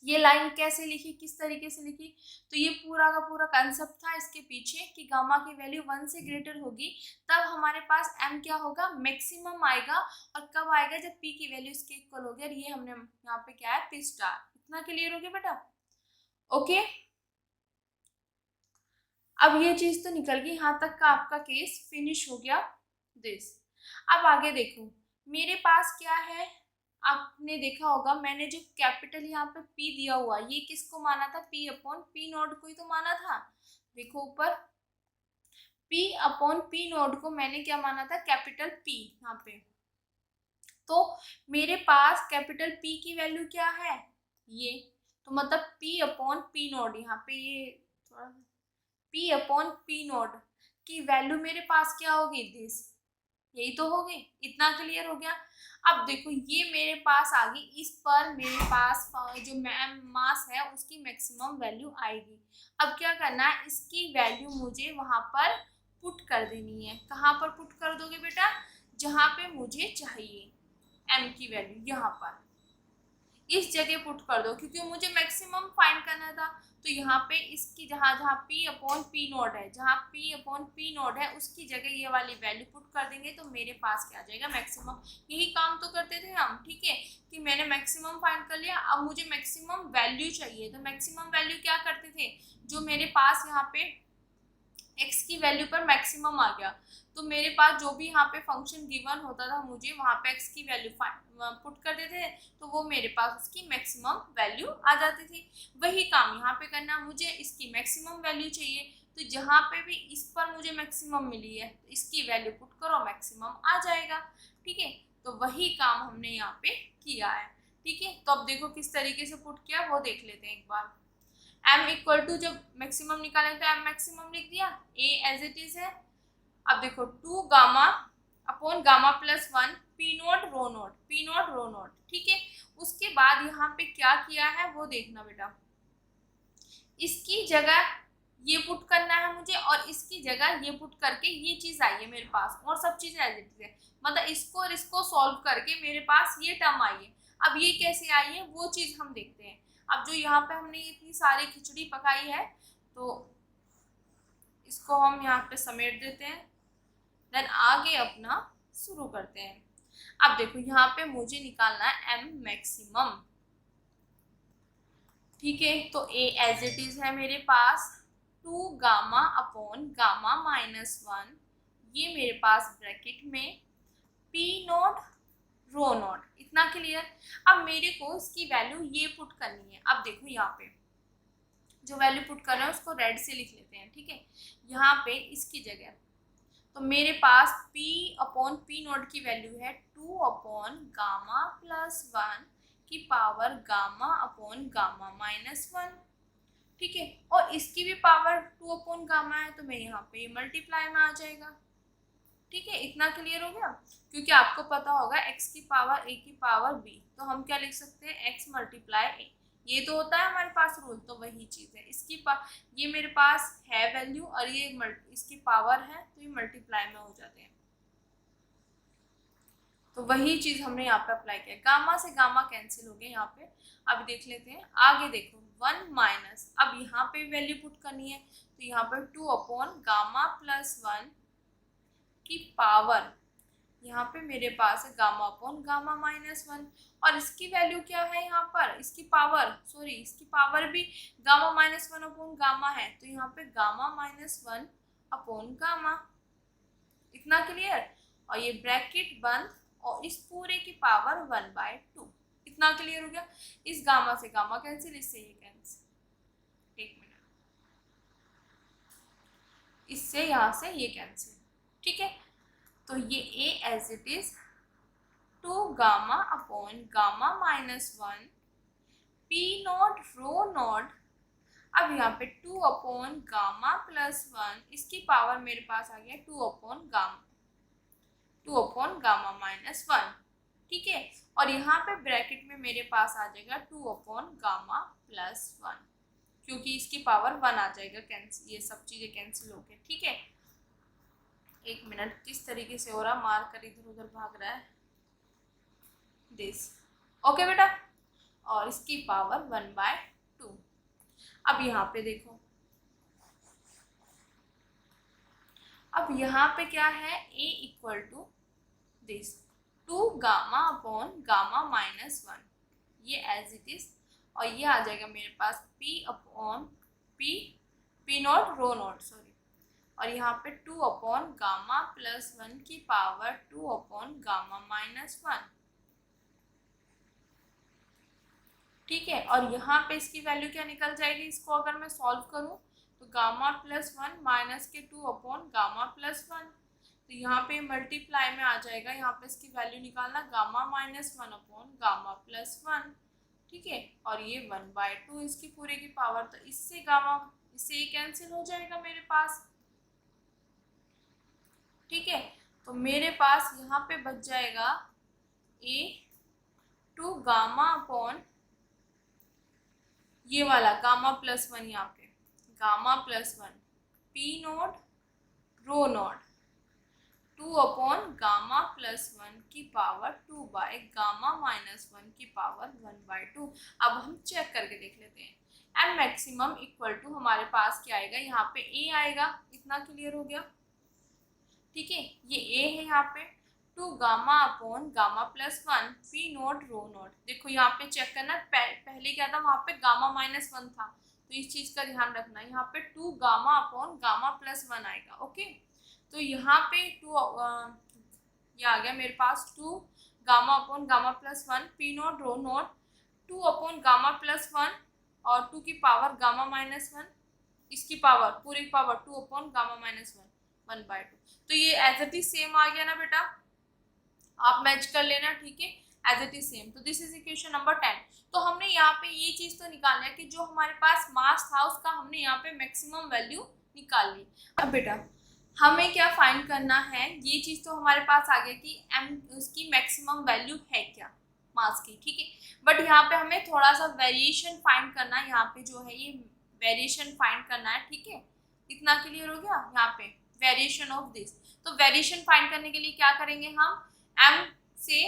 [SPEAKER 1] ये लाइन कैसे लिखी, किस तरीके से लिखी, तो ये पूरा का पूरा कंसेप्ट था इसके पीछे कि गामा की वैल्यू 1 से ग्रेटर होगी तब हमारे पास m क्या होगा, मैक्सिमम आएगा, और कब आएगा, जब p की वैल्यू इसके इक्वल होगी। और ये हमने यहाँ पे क्या है, p स्टार। इतना क्लियर हो गया बेटा? ओके, अब ये चीज तो निकल गई, यहाँ तक का आपका केस फिनिश हो गया दिस। अब आगे देखो, मेरे पास क्या है, आपने देखा होगा मैंने जो कैपिटल यहाँ पे P दिया हुआ, ये किसको माना था, P अपॉन P नोड को ही तो माना था। देखो ऊपर P अपॉन P नोड को मैंने क्या माना था, कैपिटल P यहाँ पे। तो मेरे पास कैपिटल P की वैल्यू क्या है, ये, तो मतलब P अपॉन P नोड, यहाँ पे ये थोड़ा P अपॉन P नोड की वैल्यू मेरे पास क्या होगी, दिस, यही तो होगी। इतना क्लियर हो गया? अब देखो ये मेरे पास आ गई, इस पर मेरे पास जो मास है उसकी मैक्सिमम वैल्यू आएगी। अब क्या करना है, इसकी वैल्यू मुझे वहां पर पुट कर देनी है। कहाँ पर पुट कर दोगे बेटा, जहां पे मुझे चाहिए m की वैल्यू, यहाँ पर इस जगह पुट कर दो, क्योंकि मुझे मैक्सिमम फाइंड करना था। तो यहाँ पे इसकी जहाँ जहाँ P अपॉन P नोड है, जहाँ P अपॉन P नोड है उसकी जगह ये वाली वैल्यू पुट कर देंगे तो मेरे पास क्या आ जाएगा, मैक्सिमम। यही काम तो करते थे हम, ठीक है, कि मैंने मैक्सिमम फाइंड कर लिया, अब मुझे मैक्सिमम वैल्यू चाहिए। तो मैक्सिमम वैल्यू क्या करते थे, जो मेरे पास यहाँ पे x की वैल्यू पर मैक्सिमम आ गया, तो मेरे पास जो भी यहाँ पे फंक्शन गिवन होता था, मुझे वहाँ पे x की वैल्यू पुट कर देते थे, तो वो मेरे पास उसकी मैक्सिमम वैल्यू आ जाती थी। वही काम यहाँ पे करना, मुझे इसकी मैक्सिमम वैल्यू चाहिए, तो जहाँ पे भी इस पर मुझे मैक्सिमम मिली है तो इसकी वैल्यू पुट करो, मैक्सिमम आ जाएगा। ठीक है, तो वही काम हमने यहाँ पे किया है। ठीक है, तो अब देखो किस तरीके से पुट किया वो देख लेते हैं एक बार। m इक्वल टू, जब मैक्सिमम निकाले तो m मैक्सिमम लिख दिया, a एज इट इज है। अब देखो 2 gamma upon gamma plus 1 p nought rho nought, p nought rho nought. ठीक है, उसके बाद यहाँ पे क्या किया है वो देखना बेटा, इसकी जगह ये पुट करना है मुझे और इसकी जगह ये पुट करके ये चीज आई है मेरे पास, और सब चीजें एज इट इज है, मतलब इसको और इसको सॉल्व करके मेरे पास ये टर्म आई है। अब ये कैसे आई है वो चीज हम देखते हैं। अब जो यहाँ पे हमने इतनी सारी खिचड़ी पकाई है, तो इसको हम यहाँ पे समेट देते हैं, देन आगे अपना शुरू करते हैं। अब देखो यहाँ पे मुझे निकालना है m मैक्सिमम। ठीक है, तो a एज इट इज है मेरे पास 2 गामा अपॉन गामा माइनस 1, ये मेरे पास ब्रैकेट में p नोट रो नोट। इतना क्लियर? अब मेरे को इसकी वैल्यू ये पुट करनी है। अब देखो यहाँ पे जो वैल्यू पुट कर रहे हैं उसको रेड से लिख लेते हैं। ठीक है, यहाँ पे इसकी जगह तो मेरे पास p अपॉन p नोट की वैल्यू है 2 अपॉन गामा प्लस 1 की power gamma upon gamma minus 1। ठीक है, और इसकी भी पावर 2 अपॉन गामा है, तो मैं यहाँ पे मल्टीप्लाई में आ जाएगा। ठीक है, इतना क्लियर हो गया? क्योंकि आपको पता होगा x की पावर a की पावर b, तो हम क्या लिख सकते हैं, x मल्टीप्लाई a। ये तो होता है हमारे पास रूल, तो वही चीज है। ये मेरे पास है वैल्यू और ये इसकी पावर है, तो ये मल्टीप्लाई में हो जाते हैं। तो वही चीज हमने यहाँ पे अप्लाई किया, गामा से गामा कैंसिल हो गया यहाँ पे। अब देख लेते हैं आगे। देखो 1 माइनस, अब यहाँ पे वैल्यू पुट करनी है, तो यहाँ पर 2 अपॉन गामा प्लस 1 की पावर, यहाँ पे मेरे पास है गामा अपॉन गामा माइनस 1, और इसकी वैल्यू क्या है यहाँ पर, इसकी पावर भी गामा माइनस 1 अपॉन गामा है, तो यहाँ पे गामा माइनस 1 अपॉन गामा। इतना क्लियर? और ये ब्रैकेट बंद और इस पूरे की पावर 1/2। इतना क्लियर हो गया? इस गामा से गामा कैंसिल, इससे ये कैंसिल। एक मिनट, इससे यहाँ से ये कैंसिल। ठीक है, तो ये a as it is 2 gamma upon gamma minus 1 p not rho not. अब यहाँ पे 2 अपॉन गामा प्लस 1, इसकी पावर मेरे पास आ गया 2 अपॉन गामा माइनस 1। ठीक है, और यहाँ पे ब्रैकेट में मेरे पास आ जाएगा 2 अपॉन गामा प्लस 1, क्योंकि इसकी पावर 1 आ जाएगा, कैंसिल, ये सब चीजें कैंसिल हो गई। ठीक है, एक मिनट, किस तरीके से हो रहा, मार कर इधर उधर भाग रहा है दिस। ओके बेटा, और इसकी पावर 1/2। अब यहाँ पे देखो, अब यहाँ पे क्या है, a equal to this 2 gamma upon gamma minus 1, ये एज इट इज, और ये आ जाएगा मेरे पास p upon p not rho not sorry, और यहाँ पे 2 अपॉन गामा प्लस 1 की पावर 2 अपॉन गामा माइनस 1। ठीक है, और यहाँ पे इसकी वैल्यू क्या निकल जाएगी, इसको अगर मैं सॉल्व करूँ तो गामा प्लस 1 माइनस के 2 अपॉन गामा प्लस 1, तो यहाँ पे मल्टीप्लाई में आ जाएगा, यहाँ पे इसकी वैल्यू निकालना gamma minus 1 upon gamma plus 1। ठीक है, और ये 1/2 इसकी पूरे की पावर, तो इससे गामा, इससे ये कैंसिल हो जाएगा मेरे पास। ठीक है, तो मेरे पास यहाँ पे बच जाएगा a 2 गामा अपॉन ये वाला गामा प्लस 1, यहाँ पे gamma plus 1 p not rho not 2 upon gamma plus 1 की पावर 2 बाय गामा माइनस 1 की पावर 1/2। अब हम चेक करके देख लेते हैं। m मैक्सिमम इक्वल टू हमारे पास क्या आएगा, यहाँ पे a आएगा, इतना क्लियर हो गया। ठीक है, ये a है यहाँ पे 2 gamma upon gamma plus 1 p not rho not. देखो यहाँ पे चेक करना, पहले क्या था, वहाँ पे गामा माइनस 1 था, तो इस चीज का ध्यान रखना। यहाँ पे 2 गामा अपॉन गामा प्लस 1 आएगा। ओके, तो यहाँ पे 2 ये आ गया मेरे पास 2 gamma upon gamma plus 1 p not rho not 2 upon gamma plus 1 और 2 की पावर गामा माइनस 1, इसकी पावर पूरी पावर 2 अपॉन गामा माइनस 1/2। तो ये एज इट इज सेम आ गया ना बेटा, आप मैच कर लेना। ठीक है, एज इट इज सेम। तो दिस इज इक्वेशन नंबर 10। तो हमने यहाँ पे ये चीज तो निकाल लिया कि जो हमारे पास मास था उसका हमने यहाँ पे मैक्सिमम वैल्यू निकाल ली। अब बेटा हमें क्या फाइंड करना है, ये चीज तो हमारे पास आ गया कि m उसकी मैक्सिमम वैल्यू है क्या मास की। ठीक है, बट यहाँ पे हमें थोड़ा सा वेरिएशन फाइंड करना है, यहाँ पे जो है ये वेरिएशन फाइंड करना है। ठीक है, इतना क्लियर हो गया। यहाँ पे वेरिएशन ऑफ दिस, तो वेरिएशन फाइंड करने के लिए क्या करेंगे, हम m से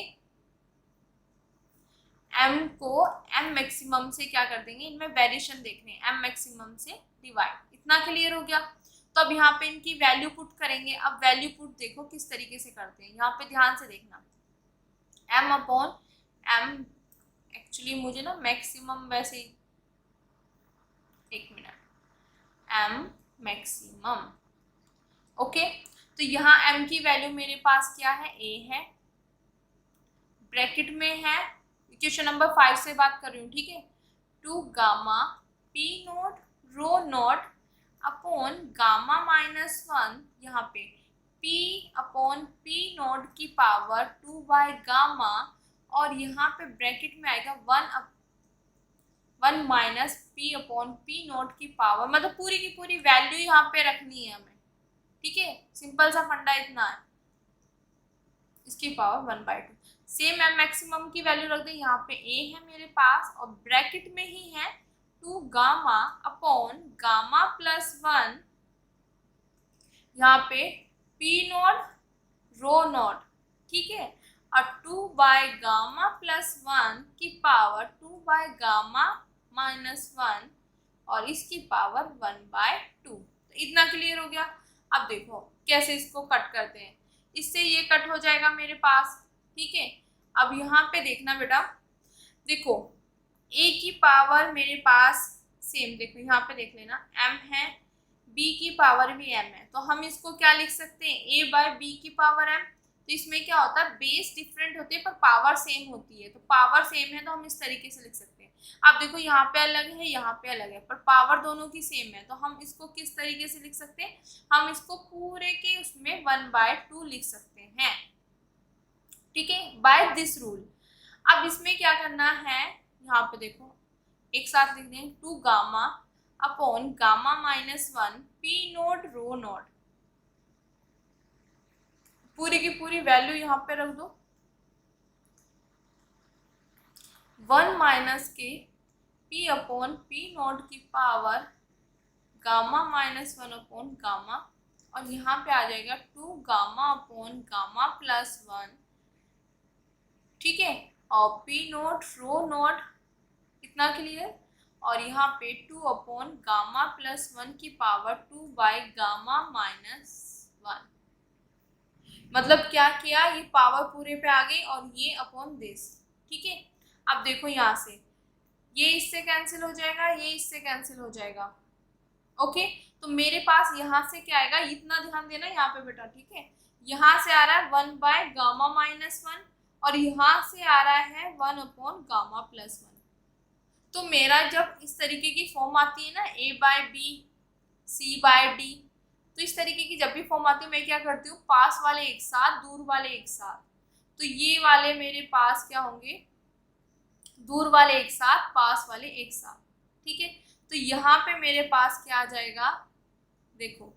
[SPEAKER 1] m को m मैक्सिमम से क्या कर देंगे, इनमें वेरिएशन देखने हैं, m मैक्सिमम से डिवाइड। इतना क्लियर हो गया। तो अब यहाँ पे इनकी वैल्यू पुट करेंगे। अब वैल्यू पुट देखो किस तरीके से करते हैं, यहाँ पे ध्यान से देखना। m अपॉन m, एक्चुअली मुझे ना मैक्सिमम वैसे ही, एक मिनट, m मैक्सिमम। ओके, तो यहाँ m की वैल्यू मेरे पास क्या है, a है, ब्रैकेट में है, इक्वेशन नंबर 5 से बात कर रही हूँ। ठीक है, 2 gamma p not rho not upon gamma minus 1, यहाँ पे p अपॉन p नॉट की पावर 2 बाय गामा, और यहाँ पे ब्रैकेट में आएगा 1 minus p upon p not की पावर, मतलब पूरी की पूरी वैल्यू यहाँ पे रखनी है हमें। ठीक है, सिंपल सा फंडा इतना है, इसकी पावर 1/2। सेम m मैक्सिमम की वैल्यू रख दें, यहाँ पे a है मेरे पास और ब्रैकेट में ही है 2 गामा अपॉन गामा प्लस 1, यहाँ पे p नॉट रो नॉट। ठीक है, और 2 बाय गामा प्लस 1 की पावर 2 बाय गामा माइनस 1 और इसकी पावर 1/2। तो इतना क्लियर हो गया। अब देखो कैसे इसको कट करते हैं, इससे ये कट हो जाएगा मेरे पास। ठीक है, अब यहाँ पे देखना बेटा, देखो a की पावर मेरे पास सेम, देखो यहाँ पे देख लेना m है, b की पावर भी m है, तो हम इसको क्या लिख सकते हैं, a बाय b की पावर m। तो इसमें क्या होता है, बेस डिफरेंट होते हैं पर पावर सेम होती है, तो पावर सेम है तो हम इस तरीके से लिख सकते हैं। अब देखो यहाँ पे अलग है, यहाँ पे अलग है, पर पावर दोनों की सेम है, तो हम इसको किस तरीके से लिख सकते हैं, हम इसको पूरे के उसमें 1/2 लिख सकते हैं। ठीक है, बाय दिस रूल। अब इसमें क्या करना है, यहाँ पे देखो एक साथ लिख दें, 2 gamma upon gamma minus 1 p not rho not, पूरी की पूरी वैल्यू यहाँ पे रख दो, 1 माइनस के p अपॉन p नॉट की power gamma minus 1 upon gamma, और यहाँ पे आ जाएगा 2 गामा अपॉन गामा प्लस 1। ठीक है, और p नॉट रो नॉट इतना क्लियर। और यहाँ पे 2 अपॉन गामा प्लस 1 की पावर 2 बाई गामा माइनस 1। मतलब क्या किया, ये पावर पूरे पे आ गई और ये अपॉन दिस। ठीक है, अब देखो यहाँ से ये इससे कैंसिल हो जाएगा, ये इससे कैंसिल हो जाएगा। ओके, तो मेरे पास यहाँ से क्या आएगा, इतना ध्यान देना यहाँ पे बेटा। ठीक है, यहाँ से आ रहा है 1 बाय गामा माइनस 1 और यहाँ से आ रहा है 1 अपॉन गामा प्लस 1। तो मेरा जब इस तरीके की फॉर्म आती है ना, a by B, C by D, तो इस तरीके की जब भी फॉर्म आती है मैं क्या करती हूँ, पास वाले एक साथ, दूर वाले एक साथ। तो ये वाले मेरे पास क्या होंगे, दूर वाले एक साथ, पास वाले एक साथ। ठीक है, तो यहाँ पे मेरे पास क्या आ जाएगा, देखो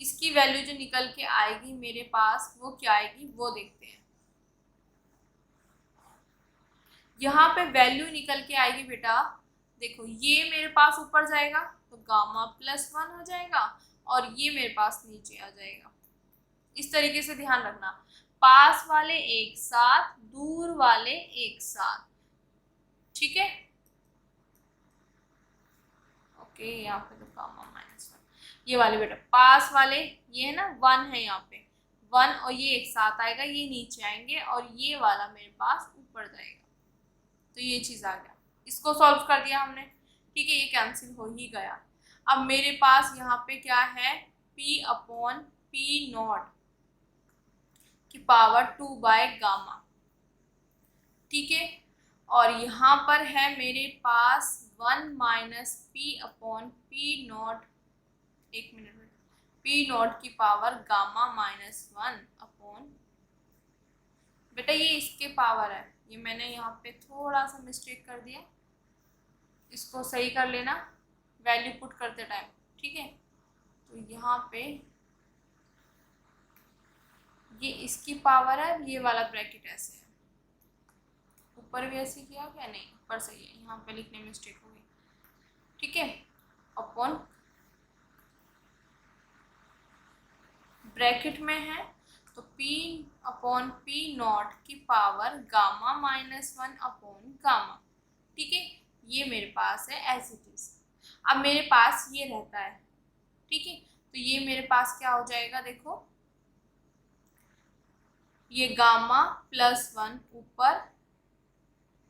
[SPEAKER 1] इसकी वैल्यू जो निकल के आएगी मेरे पास वो क्या आएगी वो देखते हैं। यहाँ पे वैल्यू निकल के आएगी बेटा, देखो ये मेरे पास ऊपर जाएगा तो गामा प्लस 1 हो जाएगा और ये मेरे पास नीचे आ जाएगा। इस तरीके से ध्यान रखना, पास वाले एक साथ, दूर वाले एक साथ। ठीक है, ओके, यहाँ पे तो गामा माइनस 1, ये वाले बेटा पास वाले, ये है ना 1 है, यहाँ पे 1 और ये एक साथ आएगा, ये नीचे आएंगे और ये वाला मेरे पास ऊपर जाएगा। तो ये चीज आ गया, इसको सॉल्व कर दिया हमने। ठीक है, ये कैंसिल हो ही गया। अब मेरे पास यहाँ पे क्या है, p अपॉन पी नॉट की पावर 2 बाय गामा। ठीक है, और यहाँ पर है मेरे पास 1 minus P upon P not, एक मिनट में, पी नॉट की पावर गामा माइनस 1 अपॉन, बेटा ये इसके पावर है, ये मैंने यहाँ पे थोड़ा सा मिस्टेक कर दिया, इसको सही कर लेना वैल्यू पुट करते टाइम। ठीक है, तो यहाँ पे ये इसकी पावर है, ये वाला ब्रैकेट ऐसे है, ऊपर भी ऐसे किया क्या, नहीं ऊपर सही है, यहाँ पे लिखने में मिस्टेक हो गई। ठीक है, अपॉन ब्रैकेट में है तो p अपॉन पी नॉट की power gamma minus 1 upon gamma. ठीक है, ये मेरे पास है एज इट इज। अब मेरे पास ये रहता है। ठीक है, तो ये मेरे पास क्या हो जाएगा, देखो ये गामा प्लस 1 ऊपर,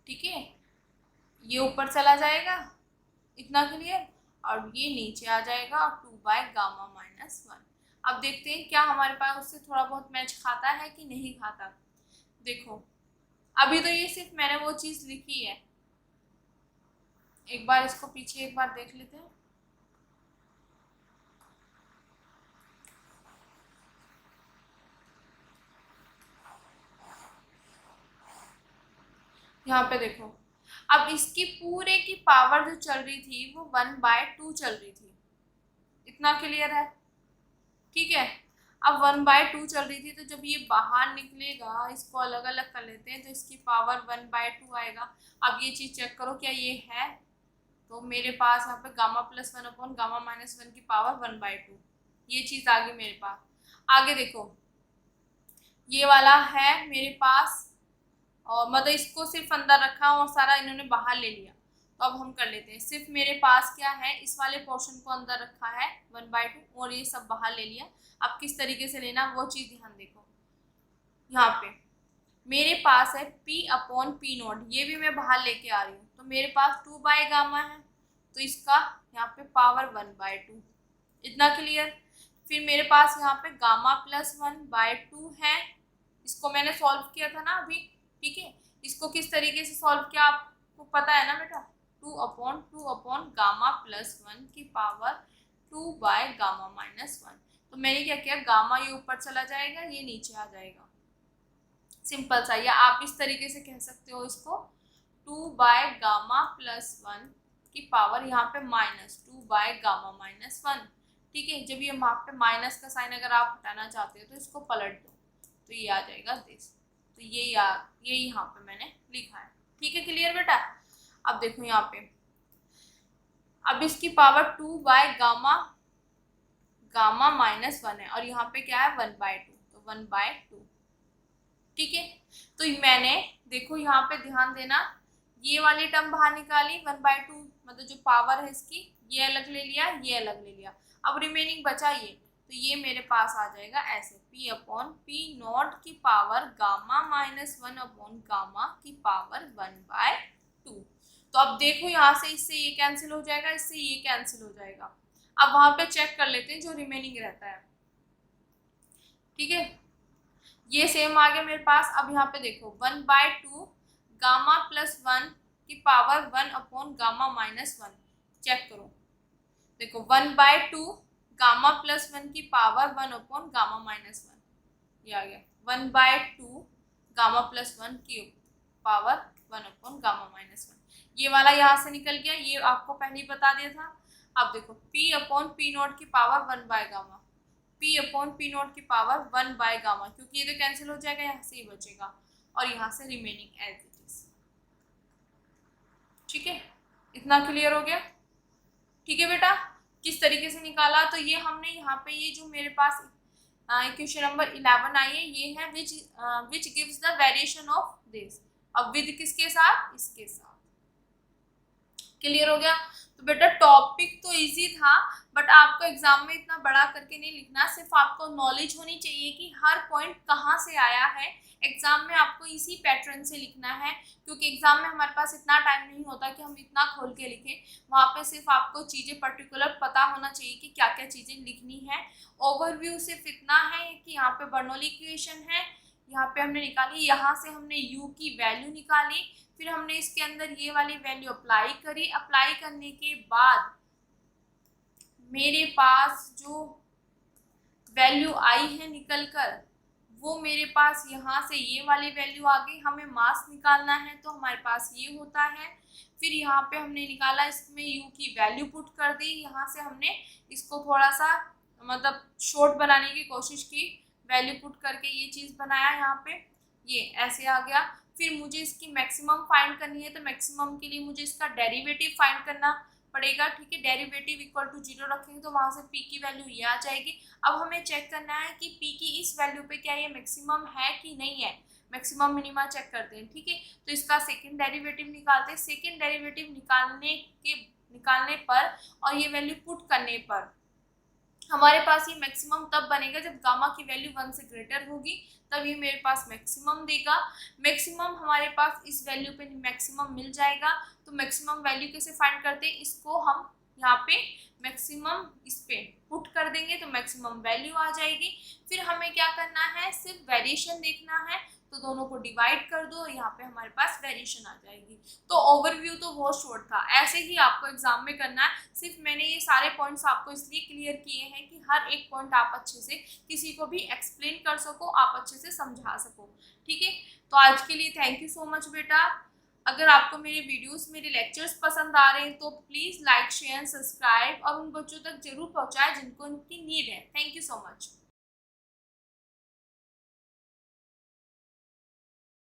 [SPEAKER 1] ठीक है, ये ऊपर चला जाएगा, इतना क्लियर, और ये नीचे आ जाएगा 2 बाय गामा माइनस 1। अब देखते हैं क्या हमारे पास उससे थोड़ा बहुत मैच खाता है कि नहीं खाता। देखो अभी तो ये सिर्फ मैंने वो चीज लिखी है, एक बार इसको पीछे एक बार देख लेते हैं। यहाँ पे देखो, अब इसकी पूरे की पावर जो चल रही थी वो 1 बाय 2 चल रही थी, इतना क्लियर है। ठीक है, अब 1 बाय 2 चल रही थी, तो जब ये बाहर निकलेगा, इसको अलग अलग कर लेते हैं, तो इसकी पावर 1 बाय 2 आएगा। अब ये चीज चेक करो क्या ये है, तो मेरे पास यहाँ पे gamma plus 1 upon gamma minus 1 की पावर 1 बाय 2, ये चीज आ गई मेरे पास। आगे देखो ये वाला है मेरे पास, और मतलब इसको सिर्फ अंदर रखा और सारा इन्होंने बाहर ले लिया। तो अब हम कर लेते हैं, सिर्फ मेरे पास क्या है, इस वाले पोर्शन को अंदर रखा है 1 बाय 2 और ये सब बाहर ले लिया। अब किस तरीके से लेना वो चीज ध्यान देखो, यहाँ पे मेरे पास है p अपॉन पी नॉट, ये भी मैं बाहर लेके आ रही हूँ, तो मेरे पास 2 बाय गामा है, तो इसका यहाँ पे पावर 1 बाय 2, इतना क्लियर। फिर मेरे पास यहाँ पे गामा प्लस 1 बाय 2 है, इसको मैंने सॉल्व किया था ना अभी। ठीक है, इसको किस तरीके से सॉल्व किया आपको पता है ना बेटा, 2 अपॉन गामा प्लस 1 की पावर 2 बाय गामा माइनस 1। तो मैंने क्या किया, गामा ये ऊपर चला जाएगा, ये नीचे आ जाएगा, सिंपल सा। या आप इस तरीके से कह सकते हो इसको, 2 बाय गामा प्लस 1 की पावर यहाँ पे माइनस 2 बाय गामा माइनस 1। ठीक है, जब ये वहाँ पे माइनस का साइन अगर आप हटाना चाहते हो तो इसको पलट दो, तो ये आ जाएगा दिस। तो ये यहाँ पे मैंने लिखा है। ठीक है, क्लियर बेटा। अब देखो यहाँ पे, अब इसकी पावर 2 बाय गामा माइनस 1 है और यहाँ पे क्या है 1 बाय 2, तो 1 बाय 2। ठीक है, तो मैंने देखो यहाँ पे ध्यान देना, ये वाली टर्म बाहर निकाली 1/2, मतलब जो पावर है इसकी ये अलग ले लिया, ये अलग ले लिया। अब रिमेनिंग बचा ये, तो ये मेरे पास आ जाएगा ऐसे p अपॉन पी नॉट की power gamma minus 1 upon gamma की पावर 1/2। तो अब देखो यहाँ से इससे ये कैंसिल हो जाएगा, इससे ये कैंसिल हो जाएगा। अब वहां पे चेक कर लेते हैं जो रिमेनिंग रहता है। ठीक है, ये सेम आ गया मेरे पास। अब यहाँ पे देखो 1/2 गामा प्लस 1 की power 1 upon gamma minus 1। Check करो, देखो 1/2 गामा प्लस 1 की पावर 1 अपॉन गामा माइनस 1, ये आ गया 1/2 गामा प्लस 1 की पावर 1 अपॉन गामा माइनस 1। ये वाला यहाँ से निकल गया, ये आपको पहले ही बता दिया था। अब देखो p अपॉन पी नॉट की power 1 by gamma, p upon P not की पावर 1 बाय गामा, क्योंकि ये तो कैंसिल हो जाएगा, यहाँ से ही बचेगा और यहाँ से रिमेनिंग एज इट इज। ठीक है, इतना क्लियर हो गया। ठीक है बेटा, किस तरीके से निकाला, तो ये हमने यहाँ पे ये जो मेरे पास क्वेश्चन नंबर 11 आई है, ये है which gives the variation of this. अब विद किसके साथ, इसके साथ। क्लियर हो गया। तो बेटा टॉपिक तो इजी था, बट आपको एग्जाम में इतना बड़ा करके नहीं लिखना, सिर्फ आपको नॉलेज होनी चाहिए कि हर पॉइंट कहाँ से आया है। एग्जाम में आपको इसी पैटर्न से लिखना है, क्योंकि एग्जाम में हमारे पास इतना टाइम नहीं होता कि हम इतना खोल के लिखें। वहाँ पे सिर्फ आपको चीज़ें पर्टिकुलर पता होना चाहिए कि क्या क्या चीज़ें लिखनी है। ओवरव्यू सिर्फ इतना है कि यहाँ पे बर्नौली इक्वेशन है, यहाँ पे हमने निकाली, यहाँ से हमने u की वैल्यू निकाली, फिर हमने इसके अंदर ये वाली वैल्यू अप्लाई करी। अप्लाई करने के बाद मेरे पास जो वैल्यू आई है निकल कर, वो मेरे पास यहाँ से ये वाली वैल्यू आ गई। हमें मास निकालना है तो हमारे पास ये होता है। फिर यहाँ पे हमने निकाला, इसमें u की वैल्यू पुट कर दी। यहाँ से हमने इसको थोड़ा सा मतलब शॉर्ट बनाने की कोशिश की, वैल्यू पुट करके ये चीज़ बनाया। यहाँ पे ये ऐसे आ गया। फिर मुझे इसकी मैक्सिमम फाइंड करनी है, तो मैक्सिमम के लिए मुझे इसका डेरिवेटिव फाइंड करना पड़ेगा। ठीक है, डेरिवेटिव इक्वल टू 0 रखेंगे तो वहाँ से p की वैल्यू ये आ जाएगी। अब हमें चेक करना है कि p की इस वैल्यू पे क्या ये मैक्सिमम है कि नहीं है। मैक्सिमम मिनिमा चेक करते हैं। ठीक है, तो इसका सेकंड डेरिवेटिव निकालते हैं। सेकंड डेरिवेटिव निकालने पर और ये वैल्यू पुट करने पर हमारे पास ये मैक्सिमम तब बनेगा जब गामा की वैल्यू 1 से ग्रेटर होगी, तब ये मेरे पास मैक्सिमम देगा। मैक्सिमम हमारे पास इस वैल्यू पे मैक्सिमम मिल जाएगा। तो मैक्सिमम वैल्यू कैसे फाइंड करते हैं, इसको हम यहाँ पे मैक्सिमम इस पे पुट कर देंगे तो मैक्सिमम वैल्यू आ जाएगी। फिर हमें क्या करना है, सिर्फ वेरिएशन देखना है, तो दोनों को डिवाइड कर दो और यहाँ पे हमारे पास वेरिएशन आ जाएगी। तो ओवरव्यू तो बहुत शॉर्ट था, ऐसे ही आपको एग्जाम में करना है। सिर्फ मैंने ये सारे पॉइंट्स आपको इसलिए क्लियर किए हैं कि हर एक पॉइंट आप अच्छे से किसी को भी एक्सप्लेन कर सको, आप अच्छे से समझा सको। ठीक है, तो आज के लिए थैंक यू सो मच बेटा। अगर आपको मेरे वीडियोस, मेरे लेक्चर्स पसंद आ रहे हैं तो प्लीज़ लाइक, शेयर, सब्सक्राइब और उन बच्चों तक जरूर पहुँचाएं जिनको उनकी नीड है। Thank you so much.